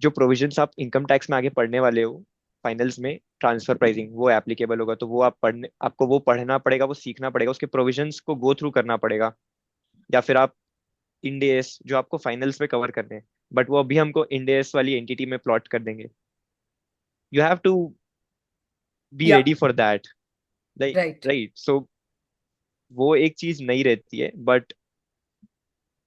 जो प्रोविजंस आप इनकम टैक्स में आगे पढ़ने वाले हो फाइनल्स में, ट्रांसफर प्राइसिंग वो एप्लीकेबल होगा, तो वो आपको वो पढ़ना पड़ेगा, वो सीखना पड़ेगा, उसके प्रोविजंस को गो थ्रू करना पड़ेगा। या फिर आप इंडेस जो आपको फाइनल्स में कवर करने हैं, बट वो अभी हमको इंडेस वाली एंटिटी में प्लॉट कर देंगे। यू हैव टू बी या ready for that, like right. Right. So वो एक चीज नहीं रहती है, बट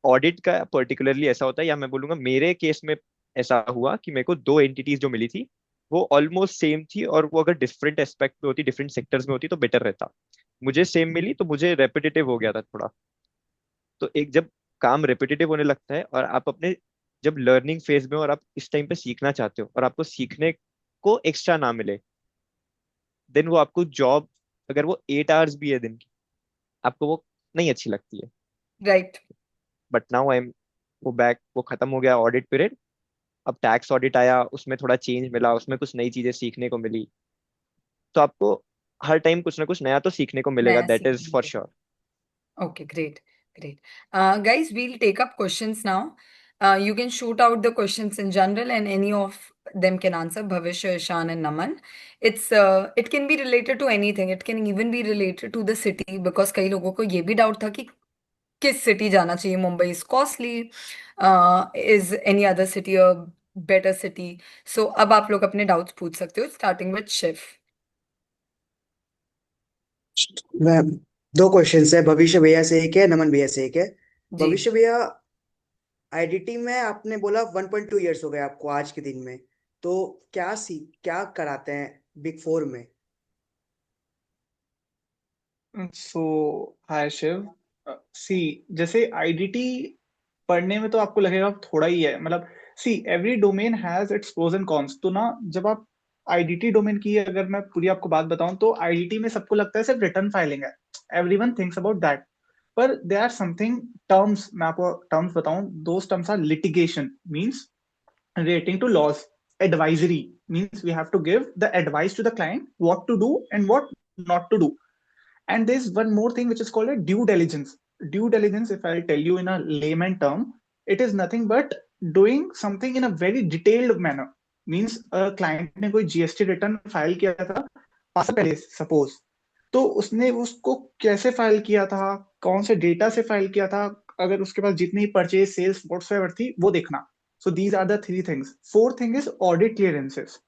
ऑडिट का पर्टिकुलरली ऐसा होता है, या मैं बोलूंगा मेरे केस में ऐसा हुआ कि मेरे को दो एंटिटीज जो मिली थी वो ऑलमोस्ट सेम थी, और वो अगर डिफरेंट एस्पेक्ट में होती, डिफरेंट सेक्टर्स में होती तो बेटर रहता। मुझे सेम मिली तो मुझे रेपिटेटिव हो गया था थोड़ा। तो एक जब काम रेपिटेटिव होने लगता है और आप अपने जब लर्निंग फेज में हो और आप इस टाइम पे सीखना चाहते हो और आपको सीखने को एक्स्ट्रा ना मिले, देन वो आपको जॉब अगर वो 8 आवर्स भी है दिन की, आपको वो नहीं अच्छी लगती है। Right. But now I am वो बैक, वो खत्म हो गया ऑडिट पीरियड। अब टैक्स ऑडिट आया, उसमें थोड़ा चेंज मिला, उसमें कुछ नई चीजें सीखने को मिली। तो आपको हर टाइम कुछ ना कुछ नया तो सीखने को मिलेगा, नया दैट इज सीखने फॉर को। Sure. Okay, great. Guys, we'll take up questions now. You can shoot out the questions in general and any of them can answer, Bhavish, Ishan, and Naman. It can be related to anything. It can even be related to the city, because कई लोगों को ये भी doubt था कि किस city जाना चाहिए. Mumbai is costly, is any other city a better city? So अब आप लोग अपने डाउट्स पूछ सकते हो, स्टार्टिंग विद शिव. मैम, दो क्वेश्चन है। भविष्य भैया से एक है, नमन भैया से एक है। जी. भविष्य भैया, आईडीटी में आपने बोला 1.2 ईयर्स हो गए आपको आज के दिन में, तो क्या कराते हैं बिग फोर में? सो हाय शिव, सी जैसे आईडीटी पढ़ने में तो आपको लगेगा थोड़ा ही है, मतलब see every domain has its pros and cons. तो ना जब आप आईडीटी डोमेन की अगर मैं पूरी आपको बात बताऊं तो आईडीटी में सबको लगता है सिर्फ रिटर्न फाइलिंग है, एवरीवन थिंक्स अबाउट दैट। पर दे आर समथिंग टर्म्स, मैं आपको टर्म्स बताऊं, those terms are litigation means relating to laws, advisory means we have to give the advice to the client what to do and what not to do. And there's one more thing which is called a due diligence. Due diligence, if I'll tell you in a layman term, it is nothing but doing something in a very detailed manner. Means a client ने कोई GST return file किया था 5 साल पहले suppose, तो उसने उसको कैसे फाइल किया था, कौन से डेटा से फाइल किया था, अगर उसके पास जितनी परचेज सेल्स व्हाटसोएवर थी वो देखना. So these are the 3 things. Fourth thing is audit clearances.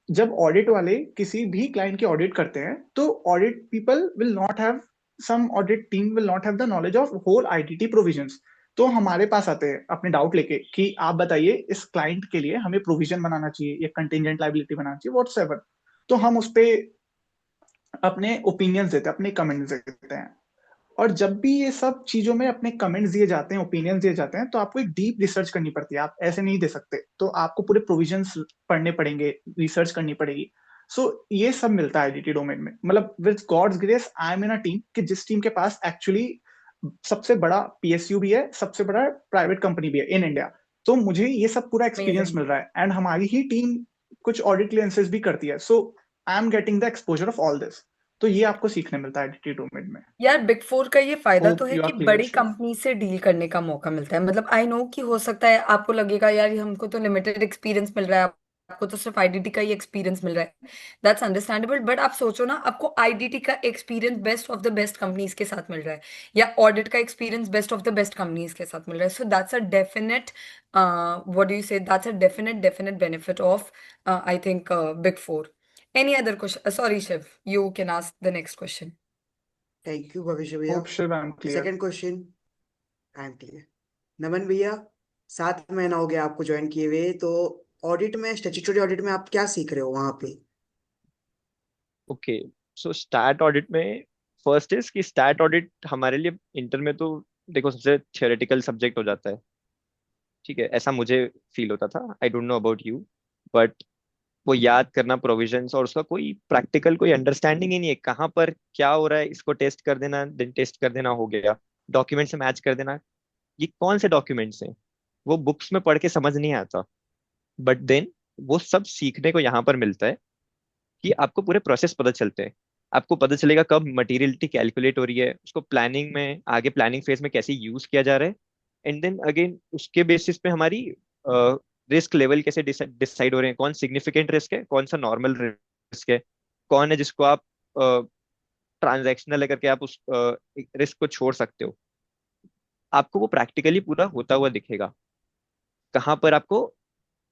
जब ऑडिट वाले किसी भी क्लाइंट की ऑडिट करते हैं तो audit people will not have, some audit team will not have the knowledge of whole ITT provisions. तो हमारे पास आते हैं अपने डाउट लेके कि आप बताइए इस क्लाइंट के लिए हमें प्रोविजन बनाना चाहिए या कंटिजेंट लायबिलिटी बनाना चाहिए व्हाटसएवर. तो हम उस पे अपने ओपिनियंस देते हैं, अपने कमेंट्स देते हैं. और जब भी ये सब चीजों में अपने कमेंट्स दिए जाते हैं, ओपिनियंस दिए जाते हैं, तो आपको एक डीप रिसर्च करनी पड़ती है, आप ऐसे नहीं दे सकते. तो आपको पूरे प्रोविजंस पढ़ने पड़ेंगे, रिसर्च करनी पड़ेगी. सो ये सब मिलता है आईडीटी डोमेन में. मतलब with God's grace I am in a team कि जिस टीम के पास एक्चुअली सबसे बड़ा पीएसयू भी है, सबसे बड़ा प्राइवेट कंपनी भी है इन इंडिया. तो मुझे ये सब पूरा एक्सपीरियंस मिल रहा है एंड हमारी ही टीम कुछ ऑडिट क्लियरेंसेस भी करती है. So I am getting the exposure of all this. तो ये आपको सीखने मिलता है आईडीटी डोमेन में. यार, बिग फोर का ये फायदा तो होप है यू कि आर क्लियर. बड़ी कंपनी से डील करने का मौका मिलता है. मतलब आई नो कि हो सकता है आपको लगेगा यार ये हमको तो लिमिटेड एक्सपीरियंस मिल रहा है, आपको तो सिर्फ आईडीटी का ही एक्सपीरियंस मिल रहा है. That's understandable. बट आप सोचो ना, आपको आईडीटी का experience best of the best companies के साथ मिल रहा है, या ऑडिट का experience best of the best companies के साथ मिल रहा है. So that's a definite, what do you say, that's a definite benefit of, I think, big four. Any other question? Sorry, Shiv, you can ask the next question. Thank you Bhavishya भैया। Hope Shiv I am clear. Second question, I am clear. Naman भैया, 7 महीना हो गया आपको join किए हुए, तो audit में, स्टैट्यूटरी ऑडिट में आप क्या सीख रहे हो वहां पे? ओके, सो स्टैट ऑडिट में फर्स्ट इज कि स्टैट ऑडिट हमारे लिए इंटर में तो देखो सबसे थियोरेटिकल सब्जेक्ट हो जाता है, ठीक है, ऐसा मुझे फील होता था. आई don't know about you, but वो याद करना प्रोविजंस और उसका कोई प्रैक्टिकल कोई अंडरस्टैंडिंग ही नहीं है, कहाँ पर क्या हो रहा है, इसको टेस्ट कर देना, देन टेस्ट कर देना, हो गया. डॉक्यूमेंट से मैच कर देना, ये कौन से डॉक्यूमेंट्स हैं, वो बुक्स में पढ़ के समझ नहीं आता. बट देन वो सब सीखने को यहाँ पर मिलता है कि आपको पूरे प्रोसेस पता चलते हैं. आपको पता चलेगा कब मटेरियलिटी कैलकुलेट हो रही है, उसको प्लानिंग में आगे प्लानिंग फेज में कैसे यूज किया जा रहा है, एंड देन अगेन उसके बेसिस पे हमारी रिस्क लेवल कैसे डिसाइड हो रहे हैं, कौन सिग्निफिकेंट रिस्क है, कौन सा नॉर्मल रिस्क है, कौन है जिसको आप ट्रांजैक्शनल करके आप उस रिस्क को छोड़ सकते हो. आपको वो प्रैक्टिकली पूरा होता हुआ दिखेगा, कहाँ पर आपको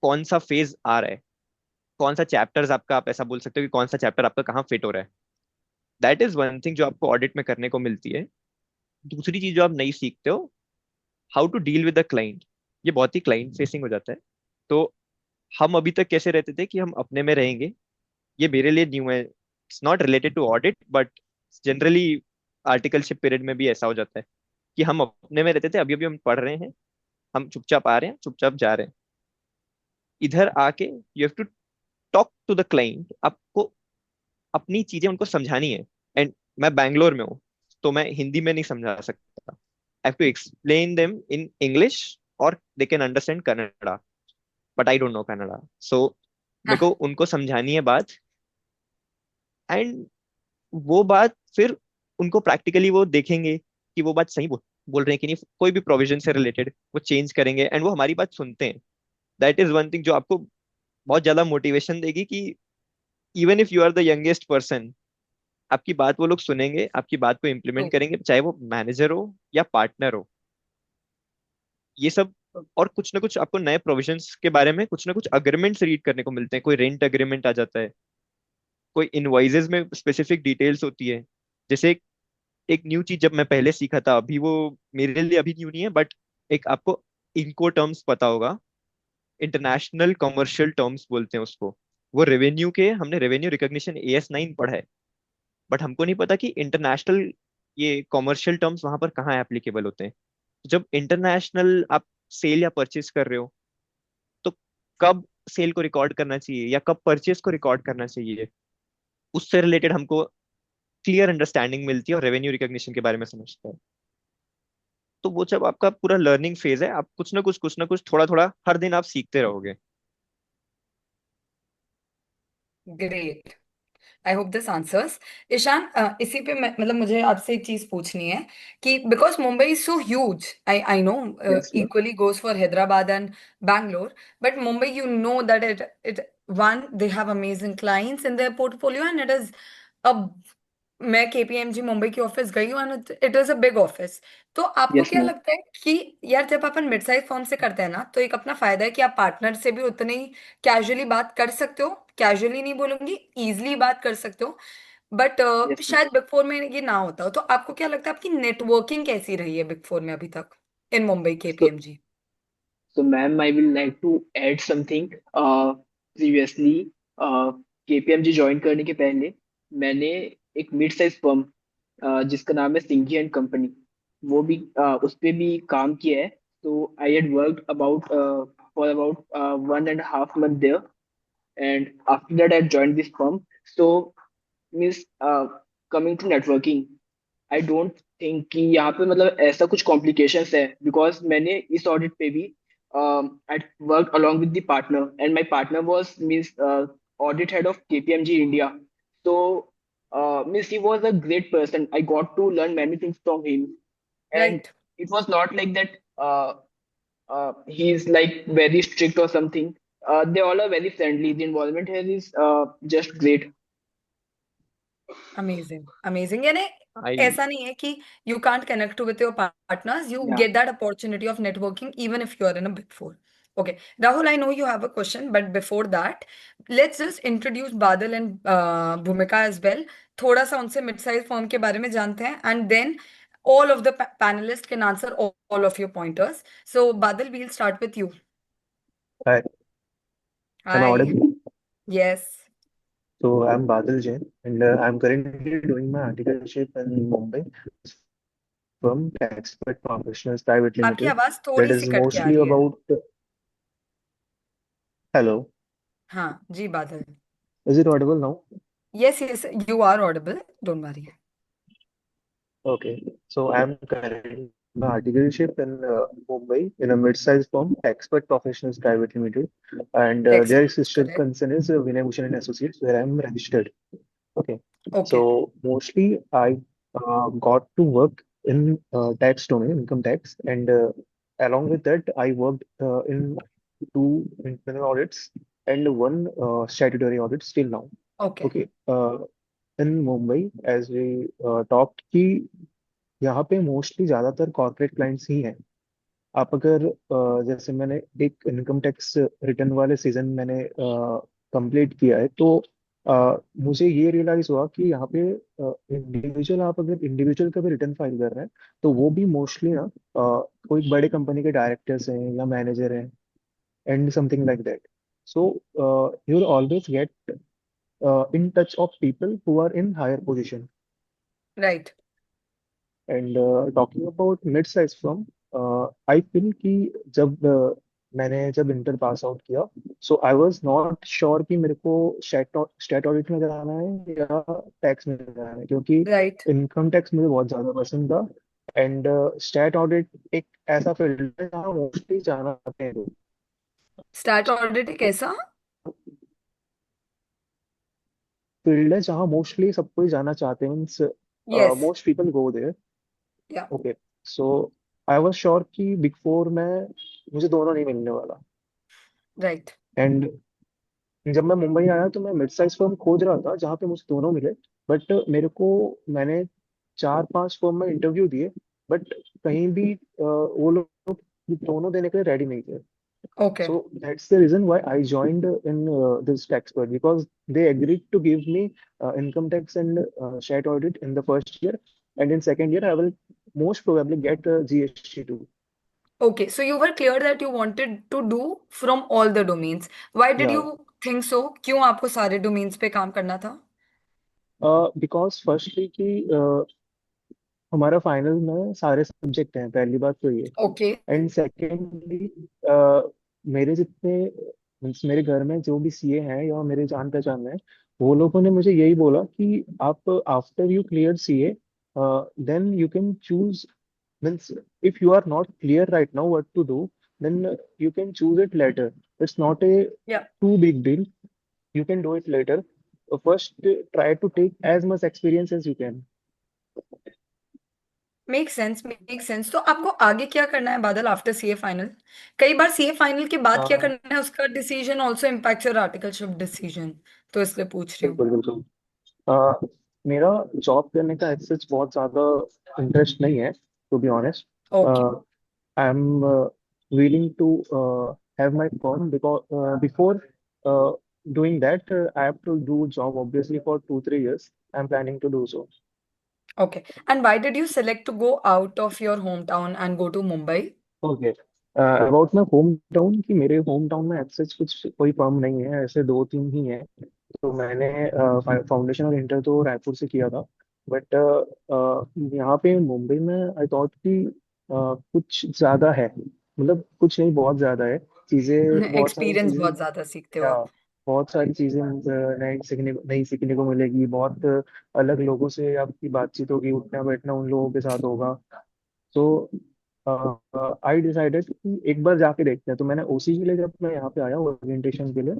कौन सा फेज आ रहा है, कौन सा चैप्टर्स आपका, आप ऐसा बोल सकते हो कि कौन सा चैप्टर आपका कहाँ फिट हो रहा है. दैट इज वन थिंग जो आपको ऑडिट में करने को मिलती है. दूसरी चीज जो आप नहीं सीखते हो, how to deal with the client. ये बहुत ही क्लाइंट फेसिंग हो जाता है. तो हम अभी तक कैसे रहते थे कि हम अपने में रहेंगे, ये मेरे लिए न्यू है. It's not related to audit, but generally articleship period में भी ऐसा हो जाता है कि हम अपने में रहते थे, अभी अभी हम पढ़ रहे हैं, हम चुपचाप आ रहे हैं, चुपचाप जा रहे हैं. इधर आके you have to talk to the client, आपको अपनी चीजें उनको समझानी है. एंड मैं बैंगलोर में हूँ, तो मैं हिंदी में नहीं समझा सकता. I have to explain them in English और they can understand Kannada, but I don't know Kannada. So मेरे को उनको समझानी है बात, एंड वो बात फिर उनको प्रैक्टिकली वो देखेंगे कि वो बात सही बोल रहे हैं कि नहीं, कोई भी प्रोविजन से रिलेटेड वो चेंज करेंगे एंड वो हमारी बात सुनते हैं. दैट इज वन थिंग जो आपको बहुत ज्यादा मोटिवेशन देगी कि even if you are the youngest person, आपकी बात वो लोग सुनेंगे, आपकी बात को इम्प्लीमेंट ट्रू। करेंगे, चाहे वो मैनेजर हो या पार्टनर हो। ये सब। और कुछ ना कुछ आपको नए प्रोविजंस के बारे में कुछ ना कुछ अग्रीमेंट्स रीड करने को मिलते हैं। कोई रेंट अग्रीमेंट आ जाता है, कोई इनवॉइसेस में स्पेसिफिक डिटेल्स होती है। जैसे एक न्यू चीज जब मैं पहले सीखा था, अभी वो मेरे लिए अभी न्यू नहीं है, बट एक आपको इनको टर्म्स पता होगा, इंटरनेशनल कमर्शियल टर्म्स बोलते हैं उसको। वो रेवेन्यू के, हमने रेवेन्यू रिकॉग्निशन AS9 पढ़ा है, बट हमको नहीं पता कि इंटरनेशनल ये कमर्शियल टर्म्स वहां पर कहाँ एप्लीकेबल होते हैं। जब इंटरनेशनल आप सेल या परचेज कर रहे हो, तो कब सेल को रिकॉर्ड करना चाहिए या कब परचेज को रिकॉर्ड करना चाहिए, उससे रिलेटेड हमको क्लियर अंडरस्टैंडिंग मिलती है और रेवेन्यू रिकॉग्निशन के बारे में समझते हैं। तो वो जब आपका पूरा लर्निंग फेज है, आप कुछ ना कुछ थोड़ा थोड़ा हर दिन आप सीखते रहोगे। Great. I hope this answers. Ishaan, इसी पे मतलब मुझे आपसे एक चीज पूछनी है कि because Mumbai is so huge, I know Yes, ma'am. Equally goes for Hyderabad and Bangalore, but Mumbai, you know that it one, they have amazing clients in their portfolio, and it is a, मैं केपीएमजी मुंबई की ऑफिस गई हूँ and it is a big office. तो आपको Yes, क्या ma'am. लगता है कि यार जब अपन मिड साइज फर्म से करते हैं ना, तो एक अपना फायदा है कि आप पार्टनर से भी उतने ही कैजुअली बात कर सकते हो, कैजुअली नहीं बोलूंगी, इजीली बात कर सकते हो, बट Yes, ma'am. शायद बिग फोर में ये ना होता हो। तो आपको क्या लगता है आपकी नेटवर्किंग कैसी रही है बिग फोर में अभी तक, in Mumbai So, KPMG? so, ma'am, I will like to add something. Previously, KPMG join करने के पहले मैंने एक मिड साइज फर्म जिसका नाम है सिंघी एंड कंपनी, वो भी उस पे भी काम किया है। तो I had worked about for about 1.5 month there, and after that I joined this firm. So means coming to networking, I don't think कि यहाँ पे मतलब ऐसा कुछ कॉम्प्लिकेशंस है, बिकॉज मैंने इस ऑडिट पे भी I work along with the partner, and my partner was means audit head of KPMG India. तो means he was a great person, I got to learn many things from him, and right. it was not like that he is like very strict or something. They all are very friendly. The environment here is just great. Amazing amazing. यानी I ऐसा नहीं है कि you can't connect with your partners, you Yeah. Get that opportunity of networking even if you are in a big four. Okay Rahul, I know you have a question, but before that let's just introduce Badal and Bhumika as well. थोड़ा सा उनसे mid size firm के बारे में जानते हैं, and then all of the panelists can answer all of your pointers. So Badal, we'll start with you. Hi, am I Hi. audible? Yes. So I'm Badal Jain, and I'm currently doing my articleship in Mumbai from Taxpert Professionals Private आपकी Limited. आवाज That थोड़ी सी is cut के आ mostly रही है। about. Hello, हाँ जी बादल। is it audible now? Yes, yes, you are audible. Don't worry. Okay, so I'm currently my articleship in Mumbai in a mid-sized firm, Taxpert Professionals Private Limited, and their Expert, sister correct. concern is Vinay Bhushan and Associates, where I'm registered. Okay, Okay. so mostly I got to work in tax domain, income tax, and along with that, I worked in two internal audits and one statutory audit still now. Okay. Okay, in Mumbai, as we talked, कि यहाँ पे mostly ज्यादातर corporate clients ही हैं। आप अगर जैसे मैंने एक इनकम टैक्स रिटर्न वाले सीजन मैंने कंप्लीट किया है, तो मुझे ये रियलाइज हुआ कि यहाँ पे इंडिविजुअल, आप अगर इंडिविजुअल का भी रिटर्न फाइल कर रहे हैं, तो वो भी मोस्टली ना कोई बड़े कंपनी के डायरेक्टर्स हैं या मैनेजर हैं and something like that. So you will always get in touch of people who are in higher position. Right. And talking about mid size firm, I feel कि मैंने जब इंटर पास आउट किया, so I was not sure कि मेरे को state audit में जाना है या टैक्स में जाना है, क्योंकि Right. इनकम टैक्स मुझे बहुत ज़्यादा पसंद था। एंड स्टेट ऑडिट एक ऐसा फील्ड है जहाँ मोस्टली जाना चाहते हैं लोग। Start audit एक ऐसा? फील्ड है जहाँ मोस्टली सब कोई जाना चाहते हैं, means Yes. Most people go there. Yeah. Okay, so I was sure कि बिग फोर में मुझे दोनों नहीं मिलने वाला। Right. एंड जब मैं मुंबई आया तो मैं मिड साइज फर्म खोज रहा था जहाँ पे मुझे दोनों मिले, बट मैंने 4-5 फर्म में इंटरव्यू दिए, बट कहीं भी वो लोग दोनों देने के लिए रेडी नहीं थे. Okay. So that's the reason why I joined in this tax firm, because they agreed to give me income tax and stat audit in the first year, and in second year I will most probably get GST too. Okay, so you were clear that you wanted to do from all the domains. Why did Yeah, you think so? क्यों आपको सारे domains पे काम करना था? because firstly कि हमारा final में सारे सब्जेक्ट हैं, पहली बात तो ये. Okay. एंड सेकेंडली मेरे जितने मीन्स मेरे घर में जो भी सीए हैं या मेरे जान पहचान में हैं, वो लोगों ने मुझे यही बोला कि आप after you clear CA then you can choose, means if you are not clear right now what to do, then you can choose it later. It's not a Yeah. Too big deal. You can do it later. First, try to take as much experience as you can. Make sense, make sense. तो आपको आगे क्या करना है बादल after CA final? कई बार CA final के बाद क्या हाँ, करना है उसका decision also impacts your articleship decision, तो इसलिए पूछ रही हूँ. बिल्कुल बिल्कुल. अ, मेरा जॉब करने का सच बहुत ज्यादा इंटरेस्ट नहीं है, to be honest. Okay. I am willing to have my firm, because before doing that I have to do job obviously for 2-3 years. I'm planning to do so. Okay. And why did you select to go out of your hometown and go to Mumbai? Okay. About my home town, कि मेरे home town में ऐसे कुछ कोई firm नहीं है, ऐसे 2-3 ही है. तो मैंने फाउंडेशन और इंटर तो रायपुर से किया था, बट यहाँ पे मुंबई में आई थॉट कि कुछ ज़्यादा है, मतलब कुछ नहीं, बहुत ज़्यादा है. चीज़ें बहुत सारी एक्सपीरियंस चीज़ें, बहुत ज्यादा सीखते हो या आप. बहुत सारी चीज़ें नई सीखने को मिलेगी. बहुत अलग लोगों से आपकी बातचीत होगी, उठना बैठना उन लोगों के साथ होगा. तो आई डिसाइडेड कि एक बार जाके देखते हैं. तो मैंने ओसी के लिए, जब मैं यहाँ पे आया ओरिएंटेशन के लिए,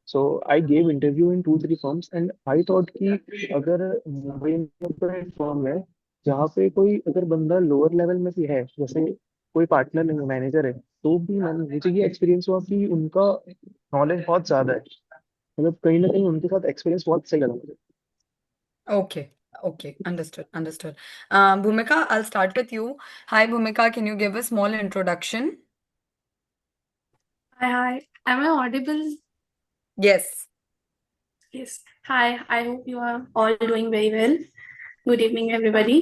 so I gave interview in 2-3 firms, and I thought कि अगर मुंबई में कोई फर्म है जहाँ पे कोई अगर बंदा लोअर लेवल में भी है, जैसे कोई पार्टनर नहीं, मैनेजर है, तो भी मुझे ये एक्सपीरियंस हुआ कि उनका नॉलेज बहुत ज्यादा है. मतलब कहीं ना कहीं उनके साथ एक्सपीरियंस बहुत सही लगा मुझे. Okay. Okay. Understood. Understood. Bhumika, I'll start with you. Hi, Bhumika. Can you give a small introduction? Hi. Am I audible? Yes. Yes. Hi. I hope you are all doing very well. Good evening, everybody.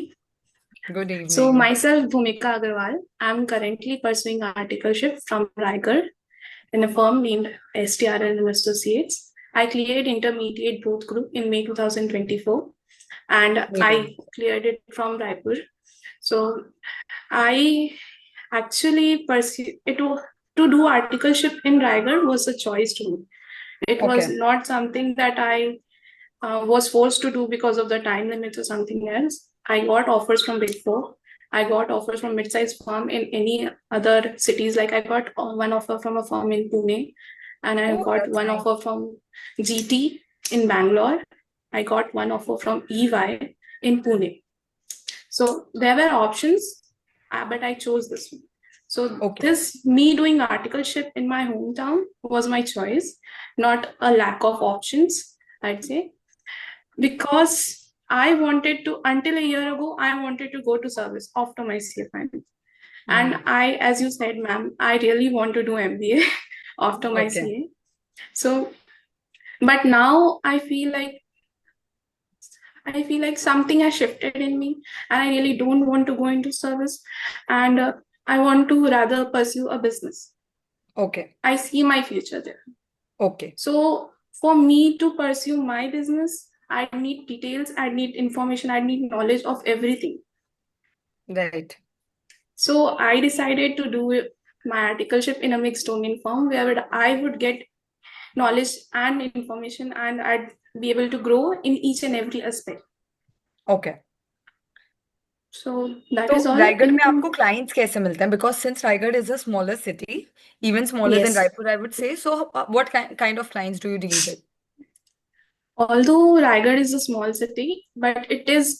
Good So, evening. myself, Bhumika Agarwal. I'm currently pursuing articleship from Raigad in a firm named STRL and Associates. I cleared intermediate both group in May 2024, and I cleared it from Raipur. So, I actually pursue it to do articleship in Raigad was a choice to me. It was Okay. not something that I was forced to do because of the time limits or something else. I got offers from Big Four. I got offers from mid-sized firm in any other cities. Like I got one offer from a firm in Pune, and I Oh, got that's one nice. offer from GT in Bangalore. I got one offer from EY in Pune. So there were options, but I chose this one. So Okay. this me doing articleship in my hometown was my choice, not a lack of options, I'd say, because I wanted to, until a year ago, I wanted to go to service after my CA final. And I, as you said, ma'am, I really want to do MBA after my Okay. CA. So, but now I feel like something has shifted in me, and I really don't want to go into service, and I want to rather pursue a business. Okay. I see my future there. Okay. So for me to pursue my business, I need details, I need information, I need knowledge of everything. Right. So I decided to do my articleship in a mixed domain firm where I would get knowledge and information, and I'd be able to grow in each and every aspect. Okay. So that तो is all. Raigarh में आपको clients कैसे मिलते हैं? Because since Raigad is a smaller city, even smaller than Yes. Raipur, I would say. So, what kind of clients do you deal with? Although Raigad is a small city, but it is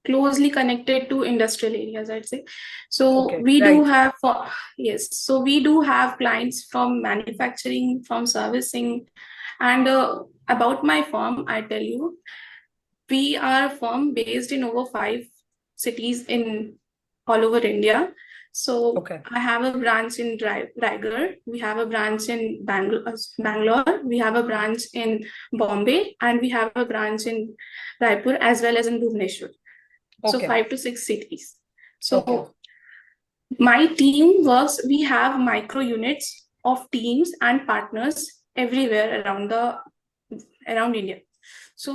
closely connected to industrial areas, I'd say. So Okay. we do Right. have, yes, so we do have clients from manufacturing, from servicing, And about my firm, I tell you, we are a firm based in over 5 cities in all over India. So Okay. I have a branch in Raigad, we have a branch in Bangalore, we have a branch in Bombay, and we have a branch in Raipur as well as in Bhubaneswar. So Okay. 5 to 6 cities. Okay. So my team works, we have micro units of teams and partners everywhere around India. So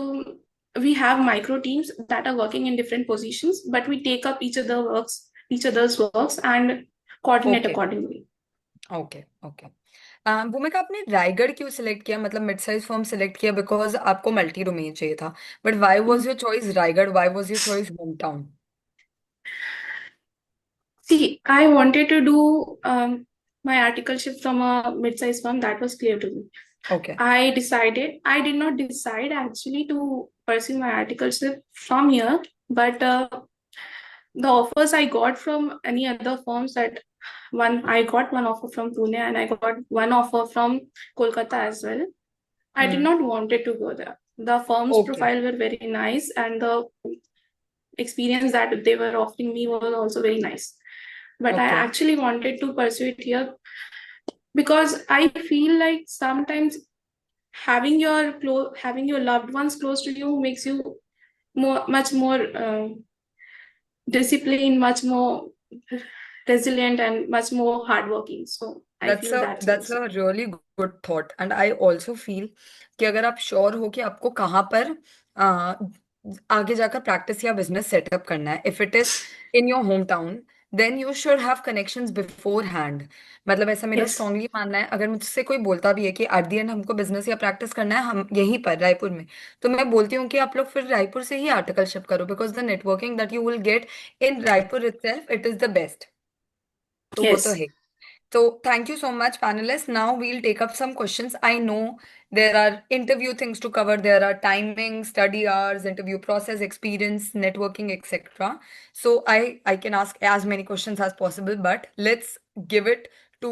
we have micro teams that are working in different positions, but we take up each other's works and coordinate Okay. accordingly. Okay okay भूमिका, आपने रायगढ़ क्यों select किया, मतलब mid size firm select किया because आपको multi domain चाहिए था, but why was your choice Raigarh, why was your choice home town? See, I wanted to do my articleship from a mid-sized firm. That was clear to me. Okay. I did not decide actually to pursue my articleship from here, but the offers I got from any other firms, I got one offer from Pune and I got one offer from Kolkata as well. I did not wanted to go there. The firm's Okay. profile were very nice and the experience that they were offering me was also very nice. But I Okay. actually wanted to pursue it here because I feel like sometimes having your loved ones close to you makes you much more disciplined, much more resilient, and much more hardworking. So I That's feel a that's that's also. a really good thought, and I also feel कि अगर आप sure हो कि आपको कहाँ पर आ, आगे जाकर प्रैक्टिस या बिजनेस सेटअप करना है, if it is in your home town, then you should have connections beforehand. मतलब ऐसा मेरा Yes. स्ट्रांगली मानना है, अगर मुझसे कोई बोलता भी है कि एट द एंड हमको बिजनेस या प्रैक्टिस करना है हम यहीं पर रायपुर में, तो मैं बोलती हूँ कि आप लोग फिर रायपुर से ही आर्टिकलशिप करो, because the networking that you will get in Raipur itself it is the best. तो वो तो Yes. है। So thank you so much, panelists. Now we'll take up some questions. I know there are interview things to cover. There are timing, study hours, interview process, experience, networking, etc. So I can ask as many questions as possible, but let's give it to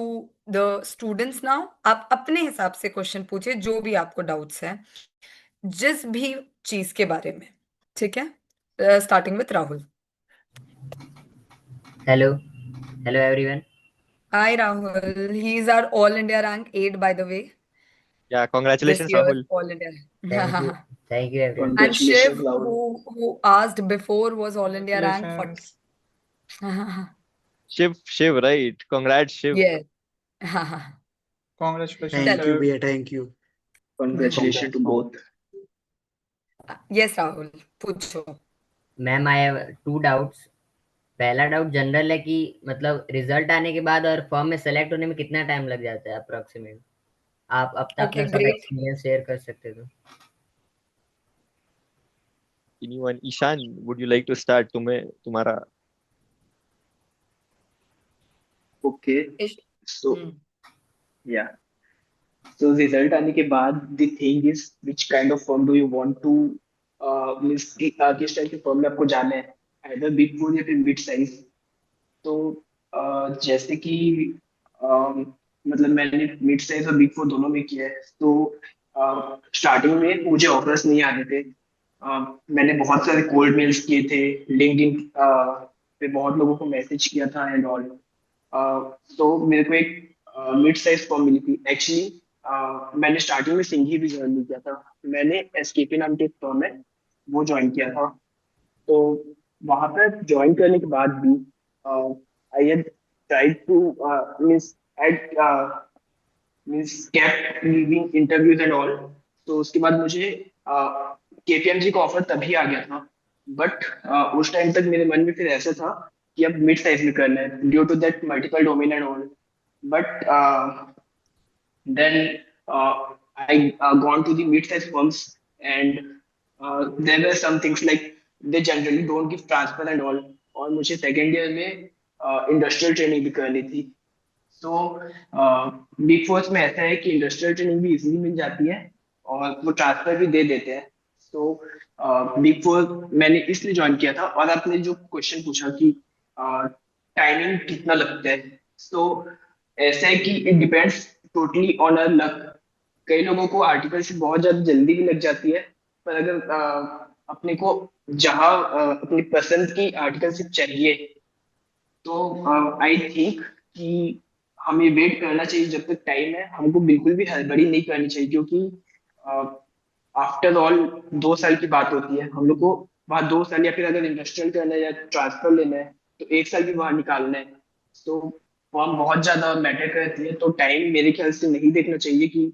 the students now. आप अपने हिसाब से question पूछे जो भी आपको doubts है जिस भी चीज के बारे में, ठीक है? Starting with Rahul. Hello, hello everyone. Hi Rahul. He is our All India rank 8 by the way. Yeah, This congratulations, year's Rahul. All India. Thank you everyone. And Congratulations, Shiv, Rahul. who asked before, was All India rank 40. Congratulations. Shiv, right? Congrats, Shiv. Yes. Congratulations, thank you Shiv. भैया, thank you. Congratulations to both. Yes, Rahul. पूछो। Ma'am, I have 2 doubts. पहला doubt general है कि मतलब result आने के बाद और फॉर्म में सेलेक्ट होने में कितना टाइम लग जाता है अप्रोक्सीमेट? आप अब तक Okay, अपना सब great. एक्सपीरियंस शेयर कर सकते तो। Anyone? Ishan, would you like to start? तुम्हारा Okay. Ish- So Hmm. yeah. So result आने के बाद the thing is which kind of firm do you want to means किस टाइप के फर्म में आपको जाना है, either big four या फिर mid size। तो जैसे कि मतलब मैंने मिड साइज और बिग फोर दोनों में किया है। तो स्टार्टिंग में मुझे ऑफर्स नहीं आते थे। मैंने बहुत सारे कोल्ड मेल्स किए थे, लिंक्डइन पे बहुत लोगों को मैसेज किया था एंड ऑल। तो मेरे को एक मिड साइज फॉर्म मिली थी एक्चुअली। मैंने स्टार्टिंग में सिंघी भी ज्वाइन नहीं किया था, मैंने एसकेपी नाम के फर्म है वो ज्वाइन किया था। तो वहां पर ज्वाइन करने के बाद भी I had tried to means kept leaving interviews and all. तो उसके बाद मुझे केपीएमजी का ऑफर तभी आ गया था, बट उस टाइम तक मेरे मन में फिर ऐसा था कि अब मिड साइज में करना है due to that multiple domain and all. But then I gone to the mid-sized firms and there were some things like they generally don't give transfer and all। और मुझे सेकेंड ईयर में industrial training भी करनी थी। तो big force में ऐसा है कि इंडस्ट्रियल ट्रेनिंग भी इजीली मिल जाती है और वो ट्रांसफर भी दे देते हैं। तो बिग फोर मैंने इसलिए ज्वाइन किया था। और आपने जो क्वेश्चन पूछा कि टाइमिंग कितना लगता है, तो ऐसा है कि it depends totally on uh luck कई लोगों को आर्टिकलशिप बहुत ज्यादा जल्दी भी लग जाती है, पर अगर अपने को जहाँ अपनी पसंद की आर्टिकलशिप चाहिए, तो आई थिंक कि हमें वेट करना चाहिए जब तक टाइम है। हमको बिल्कुल भी हड़बड़ी नहीं करनी चाहिए, क्योंकि आफ्टर ऑल 2 साल की बात होती है। हम लोग को वहाँ 2 साल, या फिर अगर इंडस्ट्रियल करना है या ट्रांसफर लेना है तो 1 साल भी वहाँ निकालना है। तो फॉर्म बहुत ज्यादा मैटर करती है, तो टाइम मेरे ख्याल से नहीं देखना चाहिए कि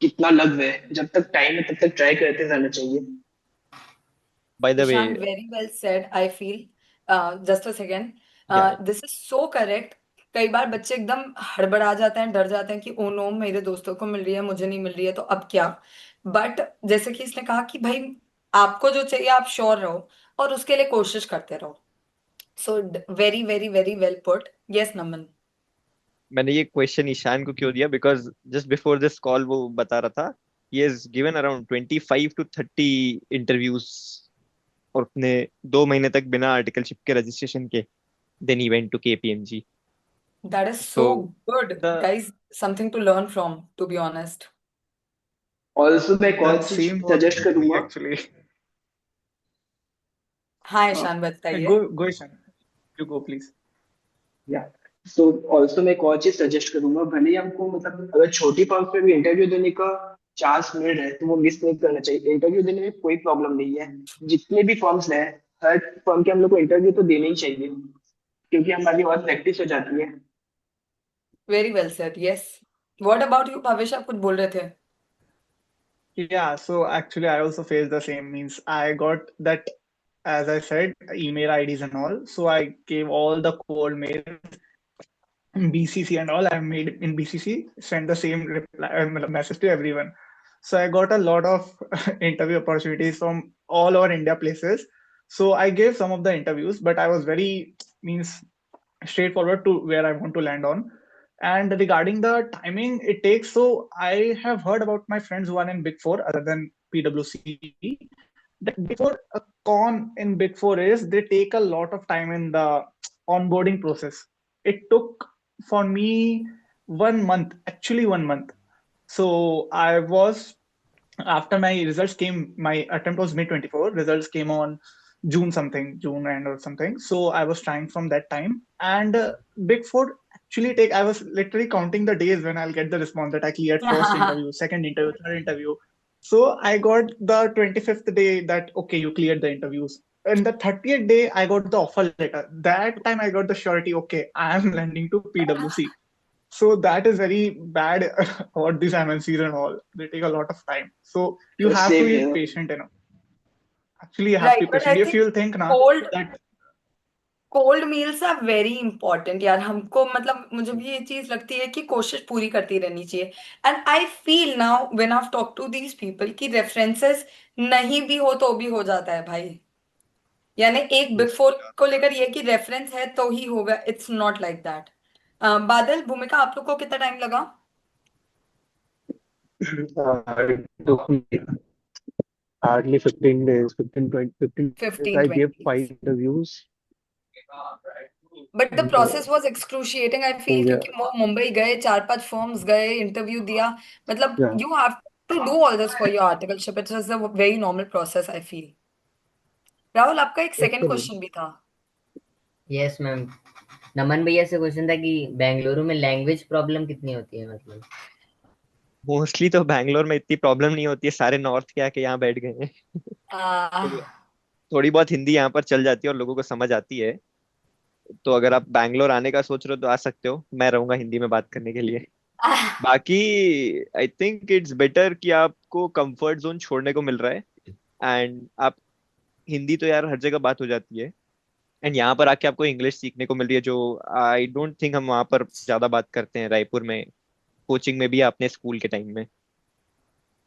कितना लग रहा है। जब तक टाइम है तब तक ट्राई करते रहना चाहिए। By the Ishan, way, very well said, I feel. Just a second. yeah, This is so correct. कई बार बच्चे एकदम हड़बड़ा जाते हैं, डर जाते हैं कि ओ नो मेरे दोस्तों को मिल रही है, मुझे नहीं मिल रही है, तो अब क्या। बट जैसे कि इसने कहा कि भाई आपको जो चाहिए आप श्योर रहो और उसके लिए कोशिश करते रहो। So very very very well put. Yes Naman. मैंने ये क्वेश्चन ईशान को क्यों दिया, because just before this call वो बता रहा था he has given around 25 to 30 interviews, और अपने 2 महीने तक बिना आर्टिकलशिप के रजिस्ट्रेशन के देन ही went to KPMG. That is so so good, the guys. Something to learn from, to be honest. Also मैं एक और That चीज same was सजेस्ट me करूंगा। actually. हाँ ईशान बताइए। Go Ishan. You go please. या सो ऑल्सो मैं एक और चीज सजेस्ट करूंगा। भले ही हमको मतलब अगर छोटी फर्म में भी इंटरव्यू देने का चांस मिल रहा है तो वो मिस नहीं करना चाहिए। इंटरव्यू देने में कोई प्रॉब्लम नहीं है। जितने भी फर्म्स हैं, हर फर्म के हम लोग को इंटरव्यू तो देने ही चाहिए, क्योंकि हमारी और प्रैक्टिस हो जाती है। Very well said. Yes. What about you भविष्य, आप कुछ बोल रहे थे? Yeah, so actually I also faced the same. Means I got that, as I said, email IDs and all. So I gave all the cold mail, BCC and all I made in BCC, sent the same reply, message to everyone. So I got a lot of interview opportunities from all over India places. So I gave some of the interviews, but I was very means straightforward to where I want to land on. And regarding the timing it takes, so I have heard about my friends who are in Big Four other than PwC, that before a con in Big Four is they take a lot of time in the onboarding process. It took for me 1 month, actually 1 month. So I was, after my results came, my attempt was May 24, results came on June something, June end or something. So I was trying from that time. And Big Four actually take, I was literally counting the days when I'll get the response that I cleared first interview, second interview, third interview. So I got the 25th day that, okay, you cleared the interviews. And the 30th day, I got the offer letter. That time I got the surety, okay, I am landing to PwC. So that is very bad about these MNCs and all. They take a lot of time. So you have to Same be here. patient enough. Actually, you have to Right, be but patient. I If think you'll think now cold that cold mails are very important यार। हमको मतलब मुझे भी ये चीज लगती है कि कोशिश पूरी करती रहनी चाहिए। And I feel now when I talk to these people कि रेफरेंसेस नहीं भी हो तो भी हो जाता है भाई। यानी एक बिग फोर को लेकर ये कि रेफरेंस है तो ही होगा, इट्स नॉट लाइक दैट। बादल, भूमिका, आप लोग को कितना टाइम लगा? It took me hardly 15 days, 15 days. 15 I 20 gave days? 5 interviews. But the And process was excruciating I हो फील, गया. क्योंकि वो मुंबई गए, 4-5 फॉर्म्स गए, इंटरव्यू दिया। मतलब Yeah, you have to do all this for your articleship. It's a very normal process I feel. Rahul, आपका एक सेकंड actually. क्वेश्चन भी था। यस मैम, नमन भैया से क्वेश्चन था कि बेंगलुरु में लैंग्वेज प्रॉब्लम कितनी होती है मतलब। मोस्टली तो बैंगलोर में इतनी प्रॉब्लम नहीं होती है, सारे नॉर्थ के आके यहाँ बैठ गए हैं। तो आह, थोड़ी बहुत हिंदी यहाँ पर चल जाती है और लोगों को समझ आती है। तो अगर आप बैंगलोर आने का सोच रहे हो तो आ सकते हो, मैं रहूंगा हिंदी में बात करने के लिए। आह, बाकी आई थिंक इट्स बेटर कि आपको कंफर्ट जोन छोड़ने को मिल रहा है, एंड आप, हिंदी तो यार हर जगह बात हो जाती है, एंड यहाँ पर आके आपको इंग्लिश सीखने को मिल रही है, जो आई डोंट थिंक हम वहाँ पर ज्यादा बात करते हैं रायपुर में, कोचिंग में भी, अपने स्कूल के टाइम में।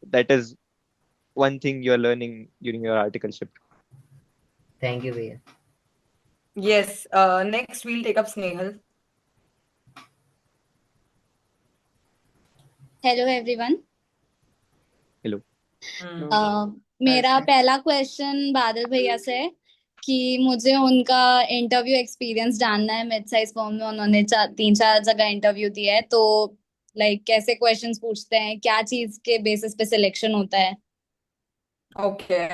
That is one thing you are learning during your articleship. Thank you भैया। Yes. Next we'll take up Snehal. Hello everyone. Hello. मेरा पहला क्वेश्चन बादल भैया से है कि मुझे उनका इंटरव्यू एक्सपीरियंस जानना है। मिड साइज फर्म में उन्होंने 3-4 जगह इंटरव्यू दिया है, तो लाइक कैसे क्वेश्चंस पूछते हैं, क्या चीज के बेसिस पे सिलेक्शन होता है? ओके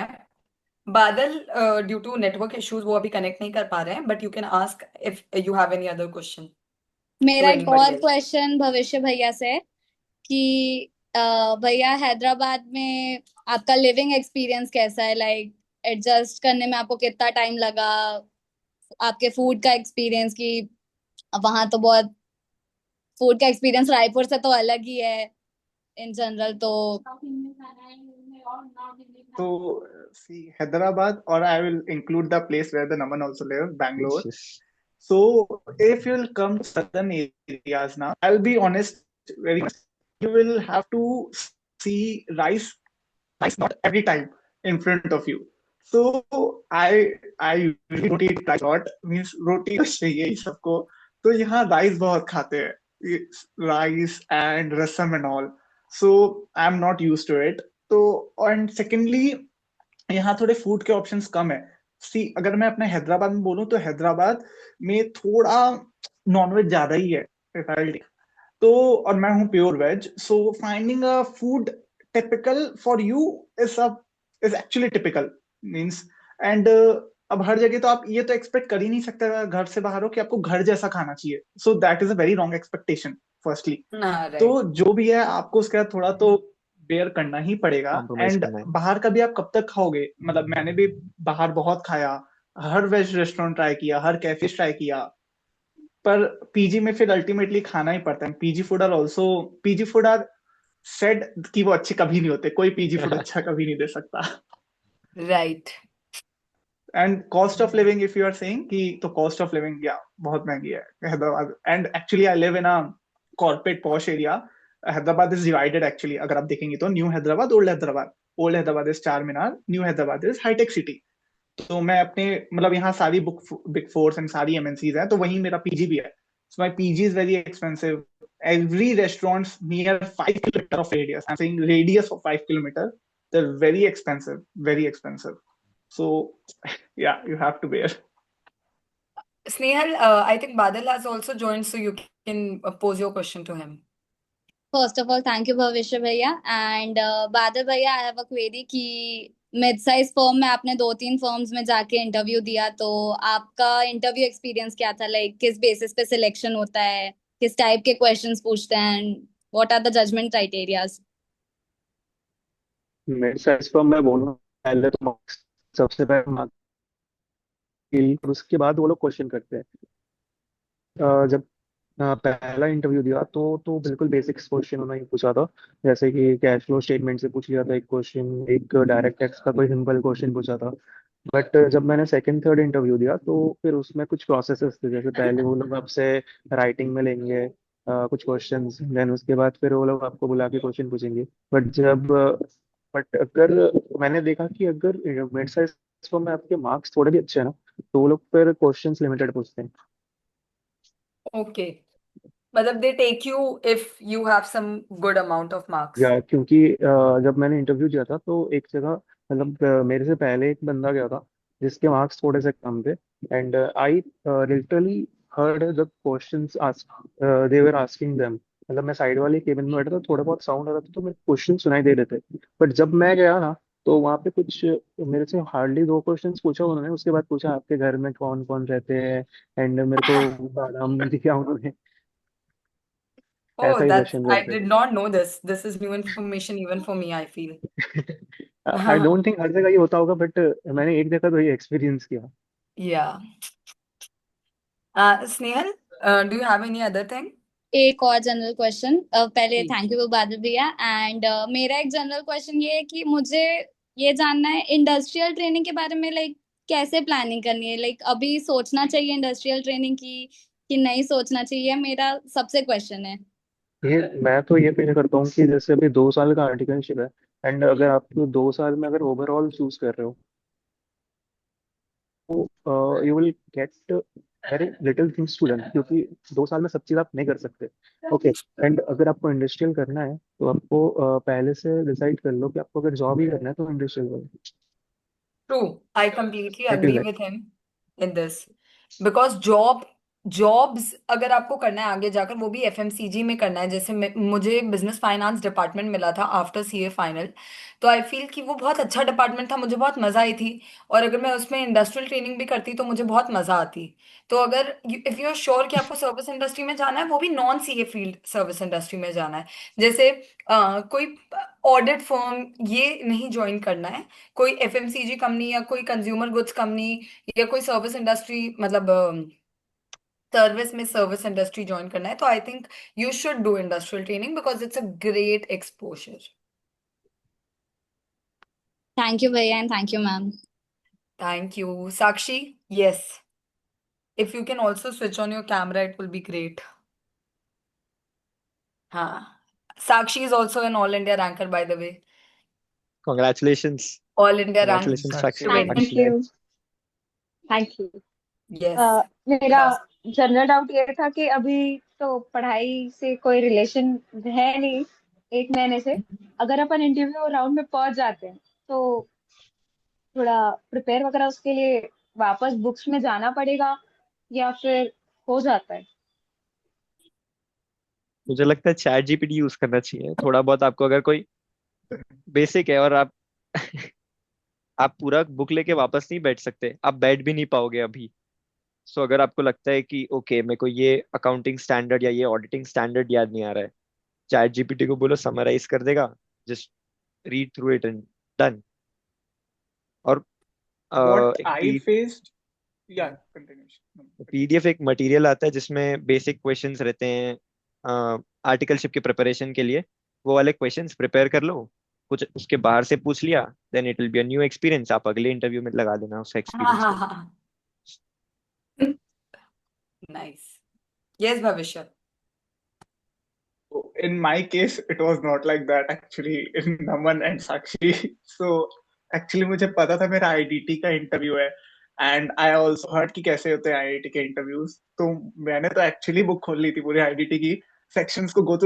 बादल, ड्यू टू नेटवर्क इश्यूज वो अभी कनेक्ट नहीं कर पा रहे हैं, but you can ask if you have any other question मेरा टू एक एनीबॉडी और एल्स। क्वेश्चन भविष्य भैया से है कि भैया हैदराबाद में आपका लिविंग एक्सपीरियंस कैसा है? लाइक एडजस्ट करने में आपको कितना टाइम लगा? आपके फूड का एक्सपीरियंस कि वहां तो बहुत फूड का एक्सपीरियंस रायपुर से तो अलग ही है इन जनरल तो। So, see, Hyderabad, or I will include the place where the Naman also live, Bangalore. So, if you'll come to southern areas now, I'll be honest, very much, you will have to see rice not every time in front of you. So, I really don't eat rice a lot, means roti तो चाहिए ही सबको. तो यहाँ rice बहुत खाते हैं, rice and rasam and all. So, I'm not used to it. तो and secondly यहाँ थोड़े फूड के ऑप्शंस कम है. सी अगर मैं अपने हैदराबाद में बोलूँ तो हैदराबाद में थोड़ा नॉनवेज ज्यादा ही है. तो और मैं हूँ pure veg, so finding a food typical for you is actually typical means. And अब हर जगह तो आप ये तो एक्सपेक्ट कर ही नहीं सकते अगर घर से बाहर हो कि आपको घर जैसा खाना चाहिए. सो that is a very wrong expectation firstly. तो राइट जो भी है आपको उसके बाद थोड़ा तो बेयर करना ही पड़ेगा. कॉम्प्रोमाइज एंड करना है. बाहर का भी आप कब तक खाओगे? मतलब मैंने भी बाहर बहुत खाया, हर वेज रेस्टोरेंट ट्राई किया, हर कैफे ट्राई किया, पर पीजी में फिर अल्टीमेटली खाना ही पड़ता है. पीजी फूड आर सेड कि वो अच्छे कभी नहीं होते. कोई पीजी फूड अच्छा कभी नहीं दे सकता. Right and cost of living, if you are saying कि तो कॉस्ट ऑफ लिविंग या बहुत महंगी है Hyderabad. And actually I live in a corporate posh area. Hyderabad is divided actually. अगर आप देखेंगे तो new Hyderabad, old Hyderabad. Old Hyderabad is Charminar, new Hyderabad is हाईटेक सिटी. तो मैं अपने मतलब यहाँ सारी बिग फोर्स एंड सारी एमएनसीज हैं, तो वहीं मेरा पीजी भी है. So my PG is very expensive. Every restaurants near 5 kilometre of radius, I am saying radius of 5 kilometre, they're very expensive, very expensive. So yeah, you have to bear. Snehal, I think Badal has also joined, so you can pose your question to him. First of all thank you Bhavishya भैया. And बादल भैया, I have a query कि mid size firm में आपने 2-3 firms में जाके interview दिया, तो आपका इंटरव्यू एक्सपीरियंस क्या था? लाइक किस बेसिस पे सिलेक्शन होता है, किस टाइप के क्वेश्चंस पूछते हैं, what are the judgement criterias? मेरे साइज पर मैं बोलूँ, पहले तो मार्क्स, सबसे पहले मार्क्स, और उसके बाद वो लोग क्वेश्चन करते हैं. जब पहला इंटरव्यू दिया तो बिल्कुल बेसिक्स क्वेश्चन उन्होंने पूछा था. जैसे कि कैश फ्लो स्टेटमेंट से पूछ लिया था एक क्वेश्चन, एक डायरेक्ट टैक्स का कोई सिंपल क्वेश्चन पूछा था. बट जब मैंने सेकंड थर्ड इंटरव्यू दिया तो फिर उसमें कुछ प्रोसेसेस थे. जैसे पहले वो लोग आपसे राइटिंग में लेंगे कुछ क्वेश्चंस, देन उसके बाद फिर वो लोग आपको बुला के क्वेश्चन पूछेंगे. बट अगर मैंने देखा कि अगर मिड साइज में आपके मार्क्स थोड़े भी अच्छे हैं ना, तो वो लोग फिर क्वेश्चंस लिमिटेड पूछते हैं. Okay. मतलब they take you if you have some good amount of marks. या क्योंकि जब मैंने इंटरव्यू दिया था तो एक जगह, मतलब मेरे से पहले एक बंदा गया था जिसके मार्क्स थोड़े से कम थे. And I literally heard the questions they were asking them. मतलब मैं साइड वाले केबिन में बैठा था, थोड़ा बहुत साउंड आ रहा था तो मेरे क्वेश्चन सुनाई दे रहे थे. बट जब मैं गया ना, तो वहाँ पे कुछ मेरे से हार्डली 2 क्वेश्चंस पूछा उन्होंने. उसके बाद पूछा आपके घर में कौन कौन रहते हैं, एंड मेरे को बादाम दिया उन्होंने. Oh, ऐसा ही that's, क्वेश्चन I करते did थे. not know this. This is new information even for me, I feel. I don't think हर जगह ये होता होगा, बट मैंने एक जगह तो ये एक्सपीरियंस किया. Yeah. Snehal, do you have any other thing? एक और जनरल क्वेश्चन. पहले जी. थैंक यू बादल भैया. एंड मेरा एक जनरल क्वेश्चन ये है कि मुझे ये जानना है इंडस्ट्रियल ट्रेनिंग के बारे में. लाइक कैसे प्लानिंग करनी है? लाइक अभी सोचना चाहिए इंडस्ट्रियल ट्रेनिंग की कि नहीं सोचना चाहिए? मेरा सबसे क्वेश्चन है. ये मैं तो ये फील करता हूँ कि जैसे अभी 2 साल का आर्टिकलशिप है, एंड अगर आप 2 साल में अगर ओवरऑल चूज कर रहे हो तो you will get very little things to learn, क्योंकि 2 साल में सब चीज़ आप नहीं कर सकते. ओके. एंड अगर आपको इंडस्ट्रियल करना है तो आपको पहले से डिसाइड कर लो कि आपको अगर जॉब ही करना है तो इंडस्ट्रियल करो. True. I completely I feel agree that. with him in this. Because job jobs अगर आपको करना है आगे जाकर, वो भी एफएमसीजी में करना है, जैसे मुझे बिजनेस फाइनेंस डिपार्टमेंट मिला था आफ्टर सीए फाइनल, तो आई फील कि वो बहुत अच्छा डिपार्टमेंट था, मुझे बहुत मज़ा आई थी। और अगर मैं उसमें इंडस्ट्रियल ट्रेनिंग भी करती तो मुझे बहुत मज़ा आती। तो अगर इफ़ यू आर श्योर कि आपको सर्विस इंडस्ट्री में जाना है, वो भी non CA field service industry में जाना है, जैसे कोई ऑडिट फर्म ये नहीं ज्वाइन करना है, कोई एफएमसीजी कंपनी या कोई कंज्यूमर गुड्स कंपनी या कोई सर्विस इंडस्ट्री, मतलब सर्विस में सर्विस इंडस्ट्री ज्वाइन करना है, तो I think you should do industrial training because it's a great exposure. Thank you भैया and thank you ma'am. Thank you Sakshi. Yes, if you can also switch on your camera it will be great. हाँ, Sakshi is also an all India ranker by the way, Congratulations. All India rank Congratulations, Sakshi. Twenty. Thank you. Thank you. Yes, मेरा general doubt ये था कि अभी तो पढ़ाई से कोई रिलेशन है नहीं 1 महीने से, अगर अपन इंटरव्यू राउंड में पहुंच जाते हैं तो थोड़ा प्रिपेयर वगैरह उसके लिए वापस बुक्स में जाना पड़ेगा या फिर हो जाता है? मुझे लगता है चैट जीपीटी यूज करना चाहिए थोड़ा बहुत। आपको अगर कोई बेसिक है और आप आप पूरा बुक लेके वापस नहीं बैठ सकते, आप बैठ भी नहीं पाओगे अभी। सो अगर आपको लगता है कि ओके मेरे को ये अकाउंटिंग स्टैंडर्ड या ये ऑडिटिंग स्टैंडर्ड याद नहीं आ रहा है, चैट जीपीटी को बोलो समराइज कर देगा, just read through it and done. और What एक I faced, yeah, continuation. PDF एक मटेरियल आता है जिसमें बेसिक क्वेश्चंस रहते हैं आर्टिकलशिप के प्रिपरेशन के लिए। वो वाले क्वेश्चंस प्रिपेयर कर लो, कुछ उसके बाहर से पूछ लिया, then it will be a new experience. आप अगले इंटरव्यू में लगा देना उस हाँ एक्सपीरियंस हाँ को। हाँ, नाइस। यस भविष्य। In my case, it was not like that actually in Naman and Sakshi. So actually मुझे पता था मेरा आईडीटी का इंटरव्यू है, एंड आई ऑल्सो हर्ड कि कैसे होते हैं आईआईटी के इंटरव्यूज। तो मैंने तो एक्चुअली बुक खोल ली थी पूरी आईडीटी की, सेक्शंस को गो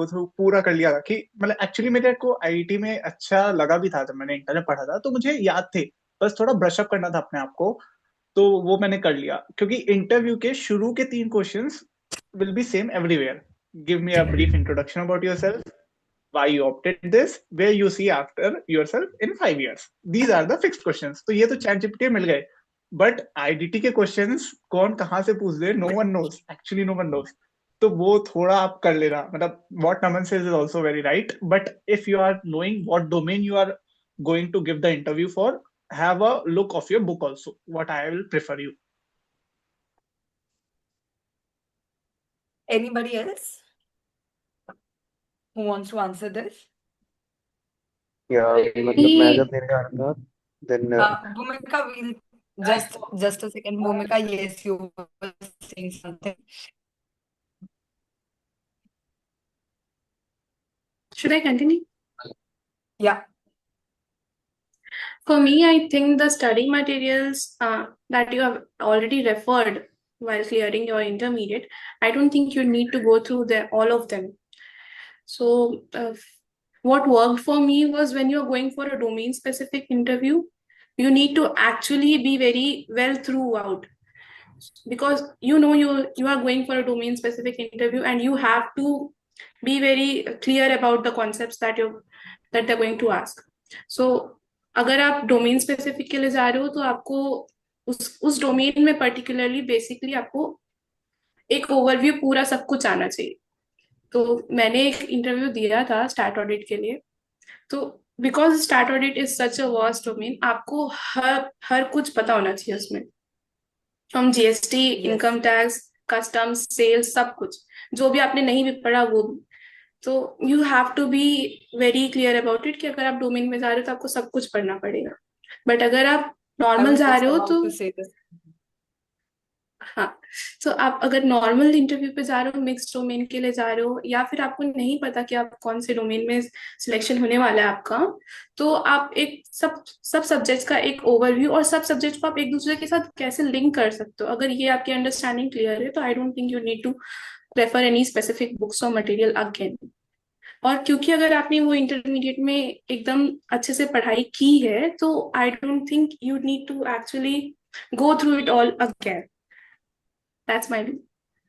थ्रू पूरा कर लिया था कि मतलब एक्चुअली मेरे को आईआईटी में अच्छा लगा भी था। जब मैंने इंटर में पढ़ा था तो मुझे याद थे, बस थोड़ा ब्रश अप करना था अपने आप को, तो वो मैंने कर लिया। क्योंकि इंटरव्यू के शुरू के 3 questions will be same everywhere. Give me a brief introduction about yourself, why you opted this, where you see after yourself in 5 years. These are the fixed questions. तो ये तो चैट जीपीटी मिल गए, but IDT के questions कौन कहाँ से पूछ दे, no one knows, actually no one knows. तो वो थोड़ा आप कर लेना, मतलब what Naman says is also very right, but if you are knowing what domain you are going to give the interview for, have a look of your book also, what I will prefer you. Anybody else who wants to answer this? या मतलब मैं जब देने जा रहा था then Bhumika, we'll just a second. Bhumika, yes, you were saying something. Should I continue? Yeah. For me, I think the study materials that you have already referred while clearing your intermediate, I don't think you need to go through all of them. So, what worked for me was when you're going for a domain specific interview, you need to actually be very well throughout, because you are going for a domain specific interview and you have to be very clear about the concepts that they're going to ask. So अगर आप domain specific के लिए जा रहे हो तो आपको उस डोमेन में पर्टिकुलरली बेसिकली आपको एक ओवरव्यू पूरा सब कुछ आना चाहिए। तो मैंने एक इंटरव्यू दिया था स्टार्ट ऑडिट के लिए, तो because start audit is such a vast domain, आपको हर कुछ पता होना चाहिए उसमें, from GST, income tax, customs, sales, सब कुछ जो भी आपने नहीं भी पढ़ा वो भी। तो you have to be very clear about it कि अगर आप डोमेन में जा रहे हो तो आपको सब कुछ पढ़ना पड़ेगा। बट अगर आप I नॉर्मल was जा just रहे हो about तो to say this. हाँ, तो आप अगर नॉर्मल इंटरव्यू पे जा रहे हो, मिक्स डोमेन के लिए जा रहे हो, या फिर आपको नहीं पता कि आप कौन से डोमेन में सिलेक्शन होने वाला है आपका, तो आप एक सब सब्जेक्ट्स का एक ओवरव्यू और सब सब्जेक्ट को आप एक दूसरे के साथ कैसे लिंक कर सकते हो, अगर ये आपकी अंडरस्टैंडिंग क्लियर है तो I don't think you need to refer any specific books और मटेरियल अगेन। और क्योंकि अगर आपने वो इंटरमीडिएट में एकदम अच्छे से पढ़ाई की है तो I don't think you need to actually go through it all again. That's my view.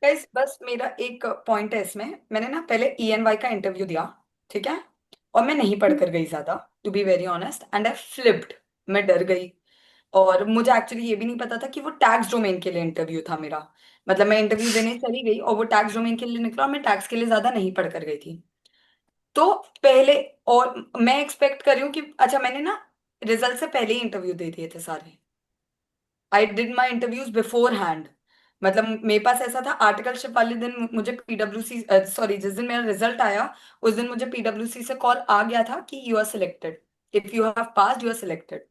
Guys बस मेरा एक पॉइंट है इसमें, मैंने ना पहले ENY का इंटरव्यू दिया, ठीक है, और मैं नहीं पढ़ कर गई ज्यादा, to be very honest, and I flipped. मैं डर गई, और मुझे एक्चुअली ये भी नहीं पता था कि वो टैक्स डोमेन के लिए इंटरव्यू था मेरा। मतलब मैं इंटरव्यू देने चली गई और वो टैक्स डोमेन के लिए निकला, और मैं टैक्स के लिए ज्यादा नहीं पढ़ कर गई थी। तो पहले, और मैं एक्सपेक्ट कर रही हूँ कि अच्छा, मैंने ना रिजल्ट से पहले ही इंटरव्यू दे दिए थे सारे। I did my interviews before hand. मतलब मेरे पास ऐसा था, आर्टिकलशिप वाले दिन मुझे PwC, सॉरी, जिस दिन मेरा रिजल्ट आया उस दिन मुझे PwC से कॉल आ गया था कि you are selected, if you have passed you are selected.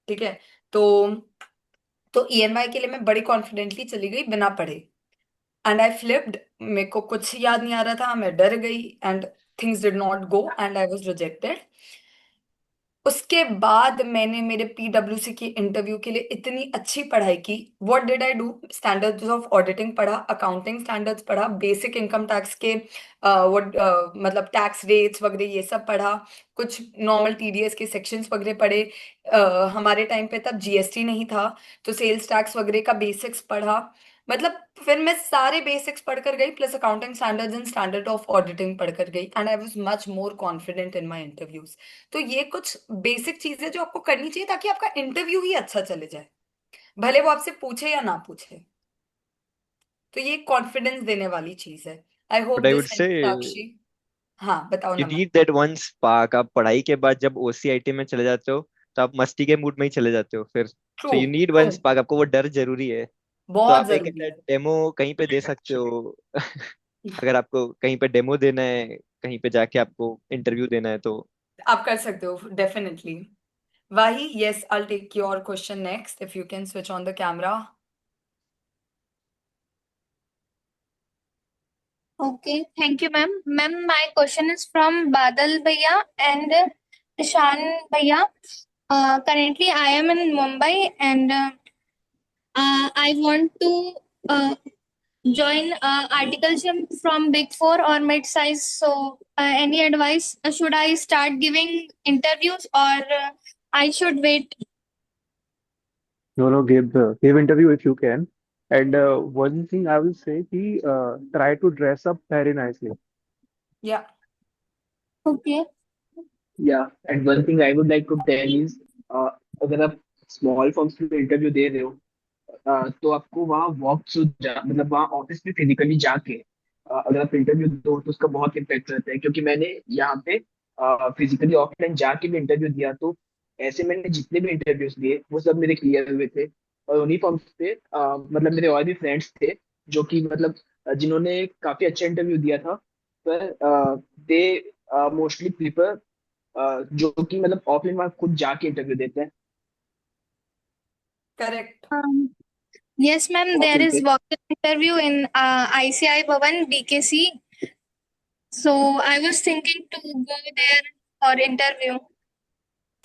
ठीक है। तो ENY के लिए मैं बड़ी कॉन्फिडेंटली चली गई बिना पढ़े, एंड आई फ्लिप्ड। मेरे को कुछ याद नहीं आ रहा था, मैं डर गई, and things did not go and I was rejected. उसके बाद मैंने मेरे PwC की इंटरव्यू के लिए इतनी अच्छी पढ़ाई की। What did I do? Standards of auditing पढ़ा, अकाउंटिंग स्टैंडर्ड्स पढ़ा, बेसिक इनकम टैक्स के व्हाट मतलब टैक्स रेट्स वगैरह ये सब पढ़ा, कुछ नॉर्मल TDS के सेक्शंस वगैरह पढ़े। हमारे टाइम पे तब GST नहीं था, तो सेल्स टैक्स वगैरह का बेसिक्स पढ़ा। मतलब फिर मैं सारे बेसिक्स पढ़कर गई, plus accounting standards and standard of auditing पढ़कर गई, and I was much more confident in my interviews. तो ये कुछ बेसिक चीजें जो आपको करनी चाहिए ताकि आपका इंटरव्यू ही अच्छा चले जाए, भले वो आपसे पूछे या ना पूछे। तो ये कॉन्फिडेंस देने वाली चीज है। I but hope I would this say help, Sakshi. हाँ बताओ you Naman. Need that one spark. आप पढ़ाई के बाद जब OCIT में चले जाते हो तो आप मस्ती के मूड में ही चले जाते हो फिर। True. So you need true. One spark, आपको वो डर जरूरी है। तो बहुत आप एक जरूरी ऐसा है। डेमो कहीं पे दे सकते हो। अगर आपको कहीं पे डेमो देना है, कहीं पे जाके आपको इंटरव्यू देना है तो। आप कर सकते हो definitely. Wahi, yes, I'll take your question next if you can switch on the camera. Okay, thank you, ma'am. Ma'am, my question is from Badal Bhaiya and Ishan Bhaiya. Currently, I am in Mumbai and I want to join articleship from Big Four or mid-size. So, any advice? Should I start giving interviews or I should wait? No, no, give interview if you can. And one thing I will say, try to dress up very nicely. Yeah. Okay. या and one thing I would like to tell is, अगर आप small firms में interview दे रहे हो, तो आपको वहाँ वॉक थ्रू मतलब वहाँ ऑफिस में फिजिकली जाके अगर आप इंटरव्यू दो तो उसका बहुत इम्पेक्ट रहता है, क्योंकि मैंने यहाँ पे फिजिकली ऑफलाइन जाके भी इंटरव्यू दिया, तो ऐसे मैंने जितने भी इंटरव्यूज दिए वो सब मेरे क्लियर हुए थे। और उन्हीं फॉर्म्स पे मतलब मेरे और भी फ्रेंड्स थे जो कि मतलब जिन्होंने काफी अच्छा इंटरव्यू दिया था, पर दे मोस्टली प्रीफर जो कि मतलब ऑफलाइन वहाँ खुद जाके इंटरव्यू देते हैं correct. Yes, ma'am. There offline is पे। walk-in interview in ICI Bhavan, BKC. So I was thinking to go there for interview.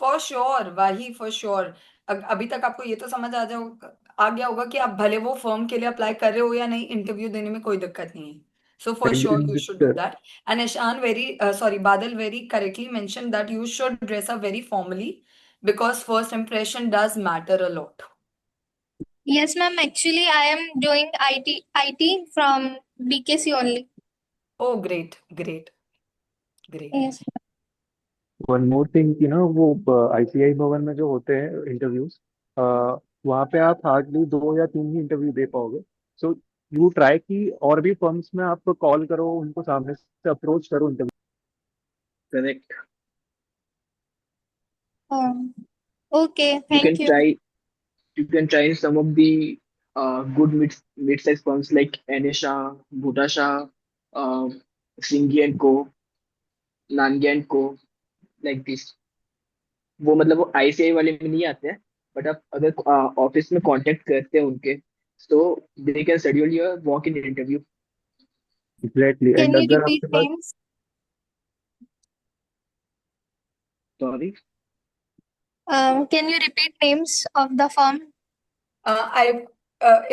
For sure वही, फॉर श्योर। अभी तक आपको ये तो समझ आ गया होगा कि आप भले वो फर्म के लिए अप्लाई कर रहे हो या नहीं, इंटरव्यू देने में कोई दिक्कत नहीं है। So for sure And you should do that. And Ishan very sorry, Badal very correctly mention that you should dress up very formally, because first impression does matter a lot. Yes, ma'am. Actually, I am doing IT from BKC only. Oh, great, great, great. Yes. One more thing कि ना वो ICI भवन में जो होते हैं interviews, वहाँ पे आप हार्डली 2 या 3 ही इंटरव्यू दे पाओगे। सो यू ट्राई कि और भी फर्म्स में आप कॉल करो, उनको सामने से अप्रोच करो interview. Correct. Okay. You Thank can you. Try you can try some of the good mid-sized firms like Anisha, Bhutasha, uh, Singhi and Co, Nangi and Co, like this. वो मतलब वो ICI वाले में नहीं आते हैं, but आप अगर ऑफिस में कांटेक्ट करते हैं उनके, तो they can schedule your walk in interview. Exactly. Can and you अगर repeat आपके पास names? Sorry. Can you repeat names of the firm?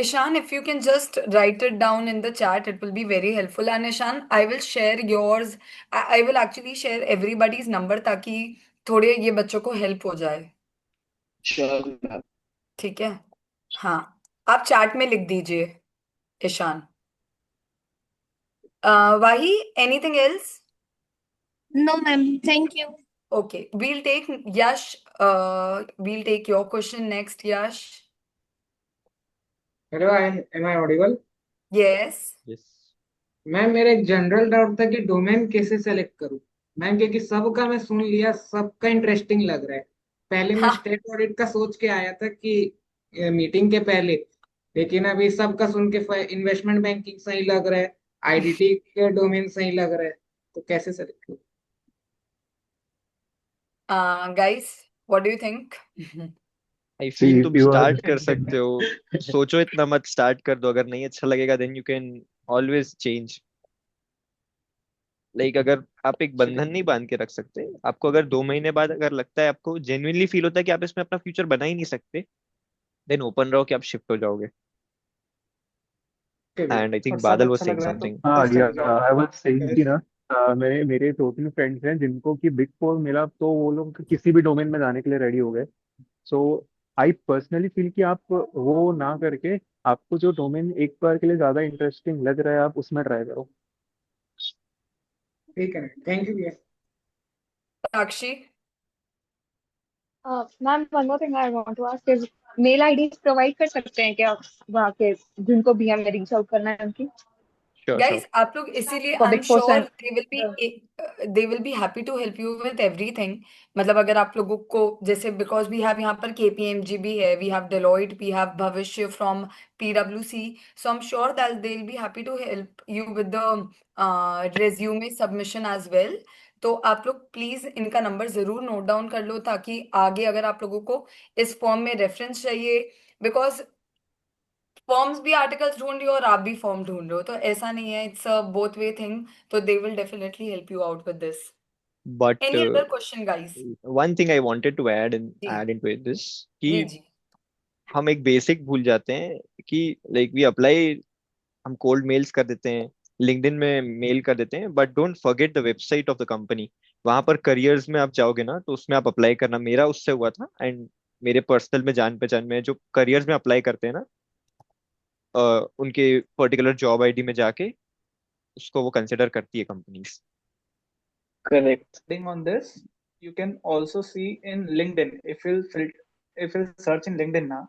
Ishan, if you can just write it down in the chat, it will be very helpful. And Ishan, I will share yours. I will actually share everybody's number ताकि थोड़े ये बच्चों को help हो जाए। Sure. ठीक है। हाँ, आप चैट में लिख दीजिए Ishan. Wahi, anything else? No, ma'am. Thank you. Okay, we'll take Yash. We'll take your question next, Yash. Hello, am I audible? Yes. Yes. Ma'am, मेरा एक जनरल डाउट था कि डोमेन कैसे सेलेक्ट करूं। मैम, क्योंकि सबका मैं सुन लिया, सबका इंटरेस्टिंग लग रहा है। पहले मैं हाँ, स्टेट ऑडिट का सोच के आया था कि मीटिंग के पहले, लेकिन अभी सबका सुन के इन्वेस्टमेंट बैंकिंग सही लग रहा है, आईडीटी के डोमेन सही लग रहा है, तो कैसे सेलेक्ट करूं? guys, what do you think? I See, feel if तुम you are स्टार्ट कर सकते हो। सोचो इतना मत, स्टार्ट कर दो। अगर नहीं अच्छा लगेगा then you can always change. Like अगर आप एक बंधन नहीं बांध के रख सकते, आपको अगर 2 महीने बाद अगर लगता है, आपको जेन्युइनली फील होता है कि आप इसमें अपना फ्यूचर बना ही नहीं सकते, देन ओपन रहो कि आप शिफ्ट हो जाओगे। ठीक है, एंड आई और थिंक सब बादल वाज अच्छा सेइंग लग रहा है तो समथिंग। हाँ बेस्ट या of luck I was saying कि गाइस। ना मेरे मेरे 2-3 फ्रेंड्स हैं जिनको कि बिग फोर मिला तो वो लोग किसी भी डोमेन में जाने के लिए रेडी हो गए। सो आई पर्सनली फील कि आप वो ना करके आपको जो डोमेन एक बार के लिए ज्यादा इंटरेस्टिंग लग रहा है आप उसमें ट्राई करो। ठीक है, थैंक यू भैया। Sakshi? Ma'am, one more thing I want to ask is mail IDs provide कर सकते हैं क्या वहाँ के जिनको भी हमें रीच आउट करना है उनकी, श्योर श्योर। Guys, आप लोग इसीलिए for I am big four sure and they will be happy to help you with everything. मतलब अगर आप लोगों को जैसे, बिकॉज वी हैव यहाँ पर केपीएमजी भी है, we have Deloitte, we have Bhavishya from पीडब्ल्यूसी, so I am sure that they will be happy to help you with the resume submission as well. तो आप लोग प्लीज इनका नंबर जरूर नोट डाउन कर लो, ताकि आगे अगर आप लोगों को इस फॉर्म में रेफरेंस चाहिए, बिकॉज फॉर्म्स भी आर्टिकल्स ढूंढ रही हो और आप भी फॉर्म ढूंढ रहे हो, तो ऐसा नहीं है, it's a both way thing. तो they will definitely help you out with this. But any other question guys? One thing I wanted to जी ऐड इनटू दिस कि जी जी। हम एक बेसिक भूल जाते हैं कि लाइक वी अप्लाई, हम कोल्ड मेल्स कर देते हैं, लिंक्डइन में मेल कर देते हैं, but don't forget the website of the company. वहां पर करियर्स में आप जाओगे ना, तो उसमें आप अप्लाई करना। मेरा उससे हुआ था। एंड मेरे पर्सनल में जान पहचान में जो करियर्स में अप्लाई करते हैं ना, उनके पर्टिकुलर जॉब आईडी में जाके उसको वो कंसिडर करती है companies. Correct. Adding on this, you can also see in LinkedIn, if you search in LinkedIn now,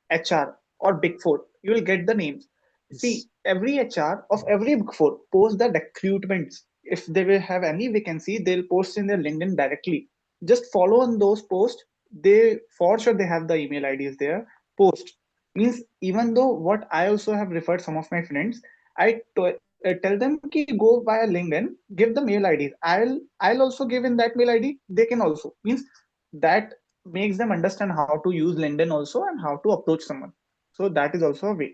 HR or Big Four, you will get the names. See, every HR of every Big Four post the recruitments. If they will have any vacancy, they'll post in their LinkedIn directly. Just follow on those posts. They for sure they have the email IDs there. Post means even though what I also have referred some of my friends, tell them ki go via LinkedIn, give the mail IDs. I'll also give in that mail ID. They can also means that makes them understand how to use LinkedIn also and how to approach someone. So that is also a way.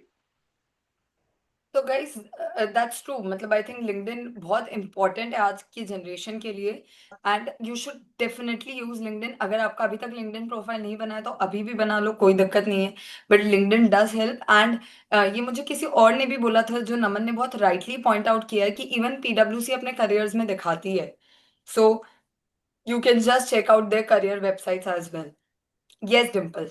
तो guys, that's true. मतलब I think LinkedIn बहुत important है आज की generation के लिए, and you should definitely use LinkedIn. अगर आपका अभी तक लिंक्डइन प्रोफाइल नहीं बना है तो अभी भी बना लो, कोई दिक्कत नहीं है। But LinkedIn does help, and ये मुझे किसी और ने भी बोला था, जो नमन ने बहुत राइटली पॉइंट आउट किया है कि इवन पीडब्ल्यूसी अपने करियर्स में दिखाती है। So you can just check out their career websites as well. Yes Dimple?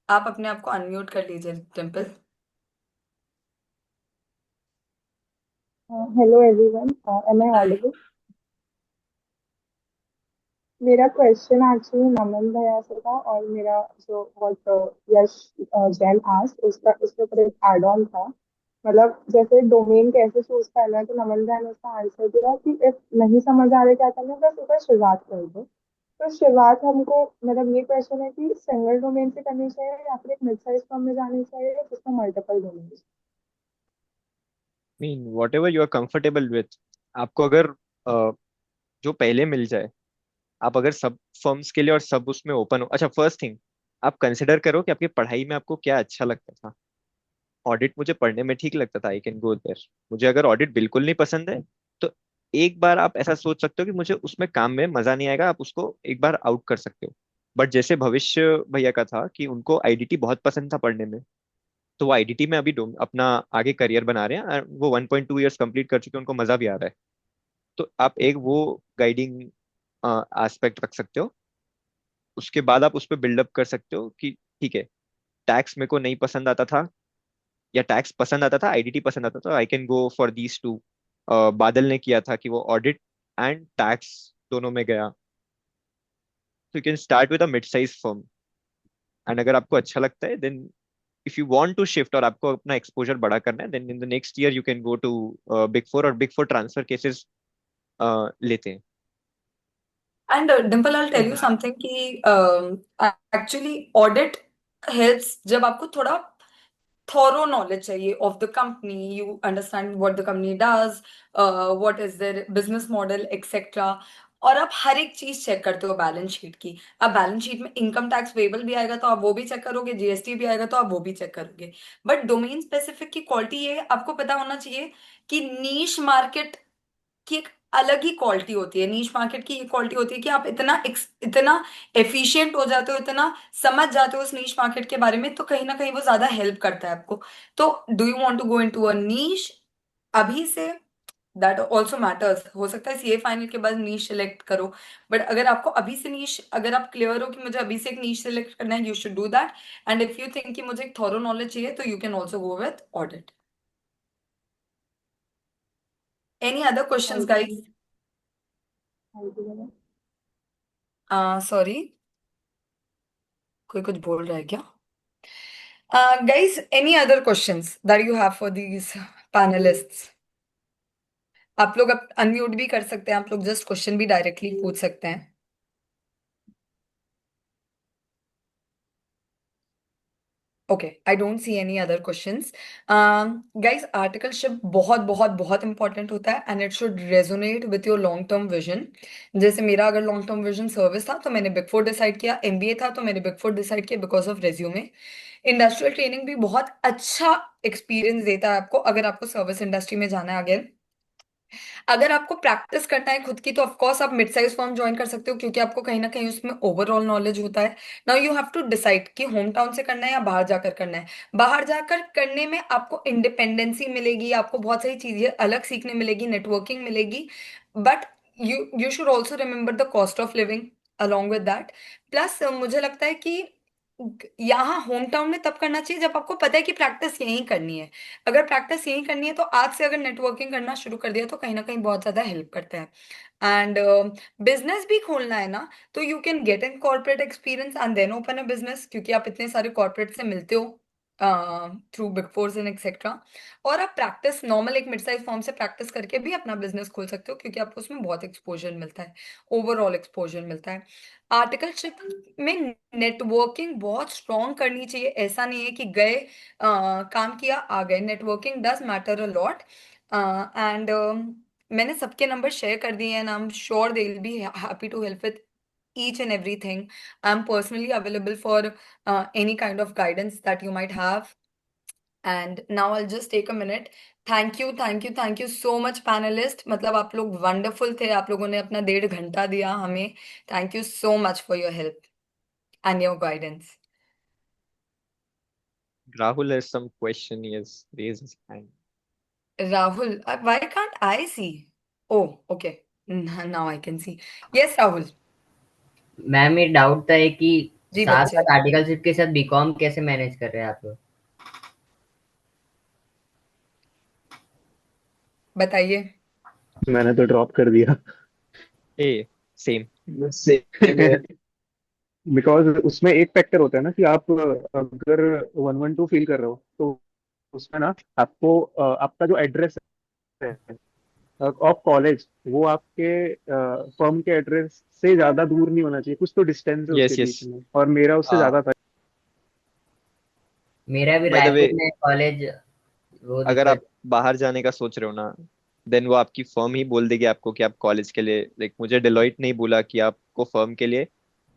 आप अपने आप को अनम्यूट कर लीजिए Dimple. Hello everyone, am I audible? मेरा क्वेश्चन एक्चुअली नमन भैया से था, और मेरा जो बहुत यश जैन आस्क उसका उसके ऊपर एक एड ऑन था। मतलब जैसे डोमेन कैसे चूज करना है, तो नमन भैया ने उसका आंसर दिया कि इफ नहीं समझ आ रहा क्या करना है, बस ऊपर शुरुआत कर दो। तो शुरुआत हमको, मतलब ये क्वेश्चन है कि सिंगल डोमेन से करनी चाहिए या फिर एक मिड साइज फर्म में जानी चाहिए जिसमें multiple domain. Mean whatever you are comfortable with. आपको अगर जो पहले मिल जाए, आप अगर सब फर्म्स के लिए और सब उसमें ओपन हो। अच्छा, फर्स्ट थिंग आप कंसिडर करो कि आपकी पढ़ाई में आपको क्या अच्छा लगता था। ऑडिट मुझे पढ़ने में ठीक लगता था, आई कैन गो देयर। मुझे अगर ऑडिट बिल्कुल नहीं पसंद है, तो एक बार आप ऐसा सोच सकते हो कि मुझे उसमें काम में मजा नहीं आएगा, आप उसको एक बार आउट कर सकते हो। बट जैसे भविष्य भैया का था कि उनको आईडीटी बहुत पसंद था पढ़ने में, तो वो आईडीटी में अभी अपना आगे करियर बना रहे हैं, और वो 1.2 ईयर्स कंप्लीट कर चुके हैं, उनको मजा भी आ रहा है। तो आप एक वो गाइडिंग एस्पेक्ट रख सकते हो। उसके बाद आप उस पर बिल्डअप कर सकते हो कि ठीक है, टैक्स मेरे को नहीं पसंद आता था या टैक्स पसंद आता था, आईडीटी पसंद आता था, I can go for these two. बादल ने किया था कि वो ऑडिट एंड टैक्स दोनों में गया। तो you can start with a mid size firm, and अगर आपको अच्छा लगता है then if you want to shift और आपको अपना एक्सपोजर बड़ा करना है, then in the next year you can go to big four, और बिग फोर ट्रांसफर केसेस लेते हैं। And Dimple, I'll tell you something कि actually audit helps जब आपको थोड़ा thorough knowledge चाहिए of the company, you understand what the company does, what is their business model, etc. और आप हर एक चीज चेक करते हो बैलेंस शीट की। अब बैलेंस शीट में इनकम टैक्स पेबल भी आएगा तो आप वो भी चेक करोगे, जीएसटी भी आएगा तो आप वो भी चेक करोगे। बट डोमेन स्पेसिफिक की क्वालिटी ये है, आपको पता होना चाहिए कि नीश मार्केट की एक अलग ही क्वालिटी होती है। नीश मार्केट की ये क्वालिटी होती है कि आप इतना एफिशिएंट हो जाते हो, इतना समझ जाते हो उस नीश मार्केट के बारे में, तो कहीं ना कहीं वो ज्यादा हेल्प करता है आपको। तो do you want to go into a niche अभी से? That also matters. हो सकता है सीए फाइनल के बाद नीश सिलेक्ट करो, बट अगर आपको अभी से नीश, अगर आप क्लियर हो कि मुझे अभी से एक नीश सिलेक्ट करना है, you should do that. And if you think कि मुझे एक थॉरो नॉलेज चाहिए तो you can also go with audit. Any other questions thank guys? You ma'am. Sorry, कोई कुछ बोल रहा है क्या? Guys, any other questions that you have for these panelists? आप लोग अनम्यूट भी कर सकते हैं, आप लोग जस्ट क्वेश्चन भी डायरेक्टली पूछ सकते हैं। Okay, I don't see any other questions. Guys, articleship बहुत बहुत बहुत इंपॉर्टेंट होता है and it should resonate with your long term vision. जैसे मेरा अगर लॉन्ग टर्म विजन सर्विस था तो मैंने बिग फोर डिसाइड किया, एमबीए था तो मैंने बिग फोर डिसाइड किया because of resume. Industrial training भी बहुत अच्छा एक्सपीरियंस देता है आपको अगर आपको सर्विस इंडस्ट्री में जाना है अगेन। अगर आपको प्रैक्टिस करना है खुद की तो ऑफ कोर्स आप मिड साइज फर्म ज्वाइन कर सकते हो, क्योंकि आपको कहीं ना कहीं उसमें ओवरऑल नॉलेज होता है। Now you have to decide कि होम टाउन से करना है या बाहर जाकर करना है। बाहर जाकर करने में आपको इंडिपेंडेंसी मिलेगी, आपको बहुत सारी चीजें अलग सीखने मिलेगी, नेटवर्किंग मिलेगी, but you should also remember the cost of living along with that. Plus मुझे लगता है कि यहाँ होम टाउन में तब करना चाहिए जब आपको पता है कि प्रैक्टिस यहीं करनी है। अगर प्रैक्टिस यहीं करनी है तो आज से अगर नेटवर्किंग करना शुरू कर दिया तो कहीं ना कहीं बहुत ज्यादा हेल्प करता है। एंड बिजनेस भी खोलना है ना, तो you can get in corporate experience and then open a business, क्योंकि आप इतने सारे कॉर्पोरेट से मिलते हो through big fours and etcetera. और आप प्रैक्टिस नॉर्मल एक मिड साइज फॉर्म से प्रैक्टिस करके भी अपना बिजनेस खोल सकते हो, क्योंकि आपको उसमें बहुत एक्सपोजर मिलता है, ओवरऑल एक्सपोजर मिलता है। आर्टिकलशिप में नेटवर्किंग बहुत स्ट्रॉन्ग करनी चाहिए। ऐसा नहीं है कि गए काम किया आ गए, networking does matter a lot. And मैंने सबके नंबर शेयर कर दिए हैं, I am sure they will be happy to help with each and everything. I'm personally available for any kind of guidance that you might have. And now I'll just take a minute. Thank you thank you thank you so much panelist, मतलब आप लोग wonderful थे, आप लोगों ने अपना 1.5 घंटा दिया हमें। Thank you so much for your help and your guidance. Rahul has some question. He has raised his hand. Rahul, why can't I see? Oh, okay. Now I can see. Yes, Rahul. Ma'am ये doubt था कि जी साथ बच्चे, साथ articleship के साथ BCom कैसे manage कर रहे हैं आप लोग? बताइए। मैंने तो ड्रॉप कर दिया। Hey, same. बिकॉज उसमें एक फैक्टर होता है ना कि आप अगर 112 फील कर रहे हो तो उसमें ना आपको आपका जो एड्रेस है ऑफ कॉलेज वो आपके फर्म के एड्रेस से ज्यादा दूर नहीं होना चाहिए, कुछ तो डिस्टेंस है उसके Yes, बीच yes. में, और मेरा उससे Uh, ज्यादा था। मेरा भी by the रायपुर way, में कॉलेज, वो अगर दिक्कत। आप बाहर जाने का सोच रहे हो ना, देन वो आपकी फर्म ही बोल देगी आपको कि आप कॉलेज के लिए, लाइक मुझे डिलॉयट नहीं बोला कि आपको फर्म के लिए,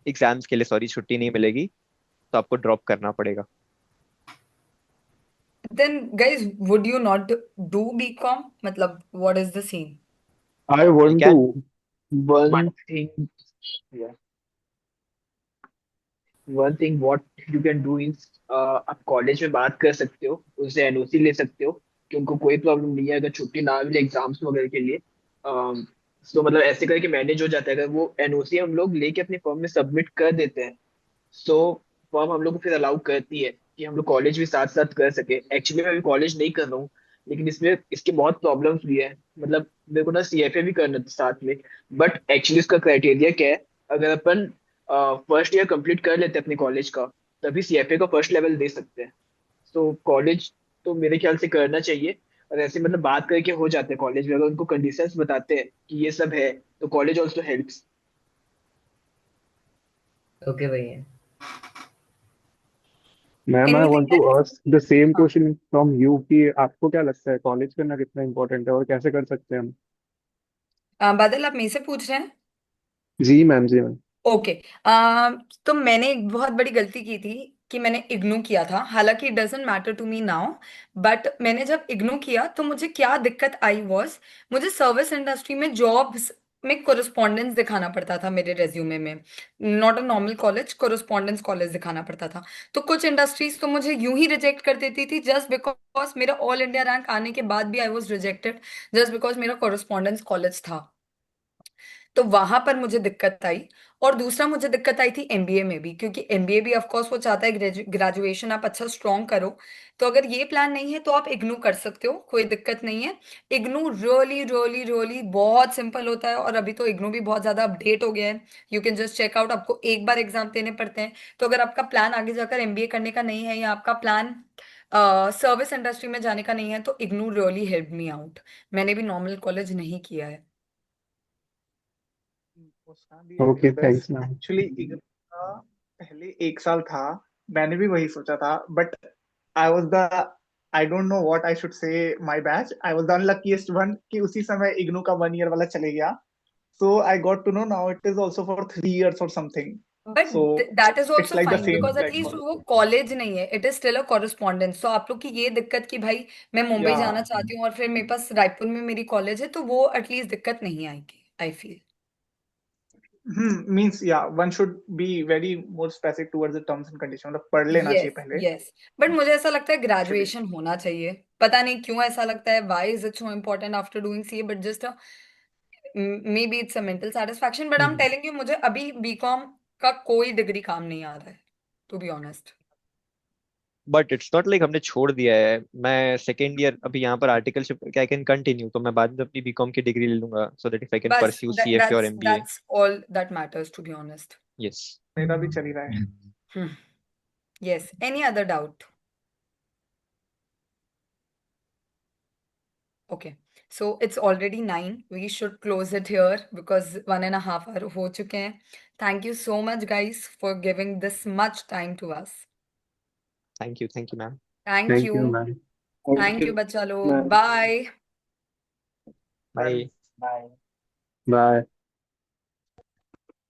एग्जाम्स के लिए सॉरी, छुट्टी नहीं मिलेगी, तो आपको ड्रॉप करना पड़ेगा। Then guys, would you not do BCom? मतलब what is the scene? I You want to, can. One thing, yeah, one thing what you can do is आप कॉलेज में बात कर सकते हो, उससे एनओसी ले सकते हो कि उनको कोई प्रॉब्लम नहीं है अगर छुट्टी ना मिले एग्जाम्स वगैरह के लिए। तो मतलब ऐसे करके मैनेज हो जाता है। अगर वो एनओसी हम लोग लेके अपनी फॉर्म में सबमिट कर देते हैं, सो फॉर्म हम लोग को फिर अलाउ करती है कि हम लोग कॉलेज भी साथ साथ कर सके। एक्चुअली मैं अभी कॉलेज नहीं कर रहा हूँ, लेकिन इसमें इसके बहुत प्रॉब्लम्स भी है। मतलब मेरे को ना सीएफए भी करना था साथ में, बट एक्चुअली इसका क्राइटेरिया क्या है, अगर अपन फर्स्ट ईयर कंप्लीट कर लेते हैं अपने कॉलेज का, तभी सीएफए का फर्स्ट लेवल दे सकते हैं। तो कॉलेज तो मेरे ख्याल से करना चाहिए। और ऐसे मतलब बात करके हो जाते हैं कॉलेज में, अगर उनको कंडीशंस बताते हैं कि ये सब है, तो कॉलेज ऑल्सो हेल्प्स। ओके भैया। Ma'am I want anything to else? Ask the same हाँ। क्वेश्चन फ्रॉम यू कि आपको क्या लगता है कॉलेज करना कितना इम्पोर्टेंट है और कैसे कर सकते हैं हम? बादल, आप मेरे से पूछ रहे हैं? जी मैम, जी मैम। ओके। तो मैंने एक बहुत बड़ी गलती की थी कि मैंने इग्नू किया था। हालांकि it doesn't matter to me now, but मैंने जब इग्नू किया तो मुझे क्या दिक्कत आई वॉज, मुझे सर्विस इंडस्ट्री में जॉब्स में कोरिस्पॉन्डेंस दिखाना पड़ता था मेरे रेज्यूमे में। Not a normal college, correspondence college दिखाना पड़ता था। तो कुछ इंडस्ट्रीज तो मुझे यूं ही रिजेक्ट कर देती थी जस्ट बिकॉज मेरा ऑल इंडिया रैंक आने के बाद भी I was rejected, just because मेरा कोरिस्पॉन्डेंस कॉलेज था। तो वहां पर मुझे दिक्कत आई। और दूसरा मुझे दिक्कत आई थी एमबीए में भी, क्योंकि एमबीए भी ऑफ कोर्स वो चाहता है ग्रेजुएशन आप अच्छा स्ट्रॉन्ग करो। तो अगर ये प्लान नहीं है तो आप इग्नू कर सकते हो, कोई दिक्कत नहीं है। इग्नू रियली रियली रियली बहुत सिंपल होता है, और अभी तो इग्नू भी बहुत ज्यादा अपडेट हो गया है। You can just check out, आपको एक बार एग्जाम देने पड़ते हैं। तो अगर आपका प्लान आगे जाकर एमबीए करने का नहीं है, या आपका प्लान सर्विस इंडस्ट्री में जाने का नहीं है, तो IGNOU really help me out. मैंने भी नॉर्मल कॉलेज नहीं किया है। मुस्कान भी ओके, एग्री बस। Thanks ma'am. एक्चुअली इग्नू का पहले एक साल था, मैंने भी वही सोचा था, but I was the I don't know what I should say, my batch I was the unluckiest one कि उसी समय इग्नू का 1 ईयर वाला चले गया। So I got to know now it is also for 3 years और something. But so that is it's also like the fine same because at least platform. वो college नहीं है, it is still a correspondence. तो आप लोग की ये दिक्कत कि भाई मैं मुंबई या जाना चाहती हूँ और फिर मेरे पास रायपुर में मेरी कॉलेज है, तो वो एटलीस्ट दिक्कत नहीं आएगी, आई फील। मींस या one should be very more specific towards the terms and condition, मतलब पढ़ लेना चाहिए यस पहले यस। बट मुझे ऐसा लगता है एक्चुअली। ग्रेजुएशन होना चाहिए। पता नहीं क्यों ऐसा लगता है, why is it so important after doing CA, but just may be it's a mental satisfaction. But I am telling you, मुझे अभी बीकॉम का कोई डिग्री काम नहीं आ रहा है, to be honest. But it's not like हमने छोड़ दिया है। मैं सेकेंड ईयर अभी यहाँ पर आर्टिकलशिप आई कैन कंटिन्यू, तो मैं बाद में अपनी बीकॉम की डिग्री ले लूंगा so that if I can बस परस्यू सीएफए और MBA. that's all that matters, to be honest. Yes. मेरा भी चल ही रहा है। Hmm. Yes. Any other doubt? Okay. So it's already 9. We should close it here because 1.5 hour हो चुके हैं. Thank you so much, guys, for giving this much time to us. Thank you ma'am. Thank thank you you. Ma'am. Thank Thank you you, बच्चा लोग. Ma'am, Bye. Bye. Bye. Bye.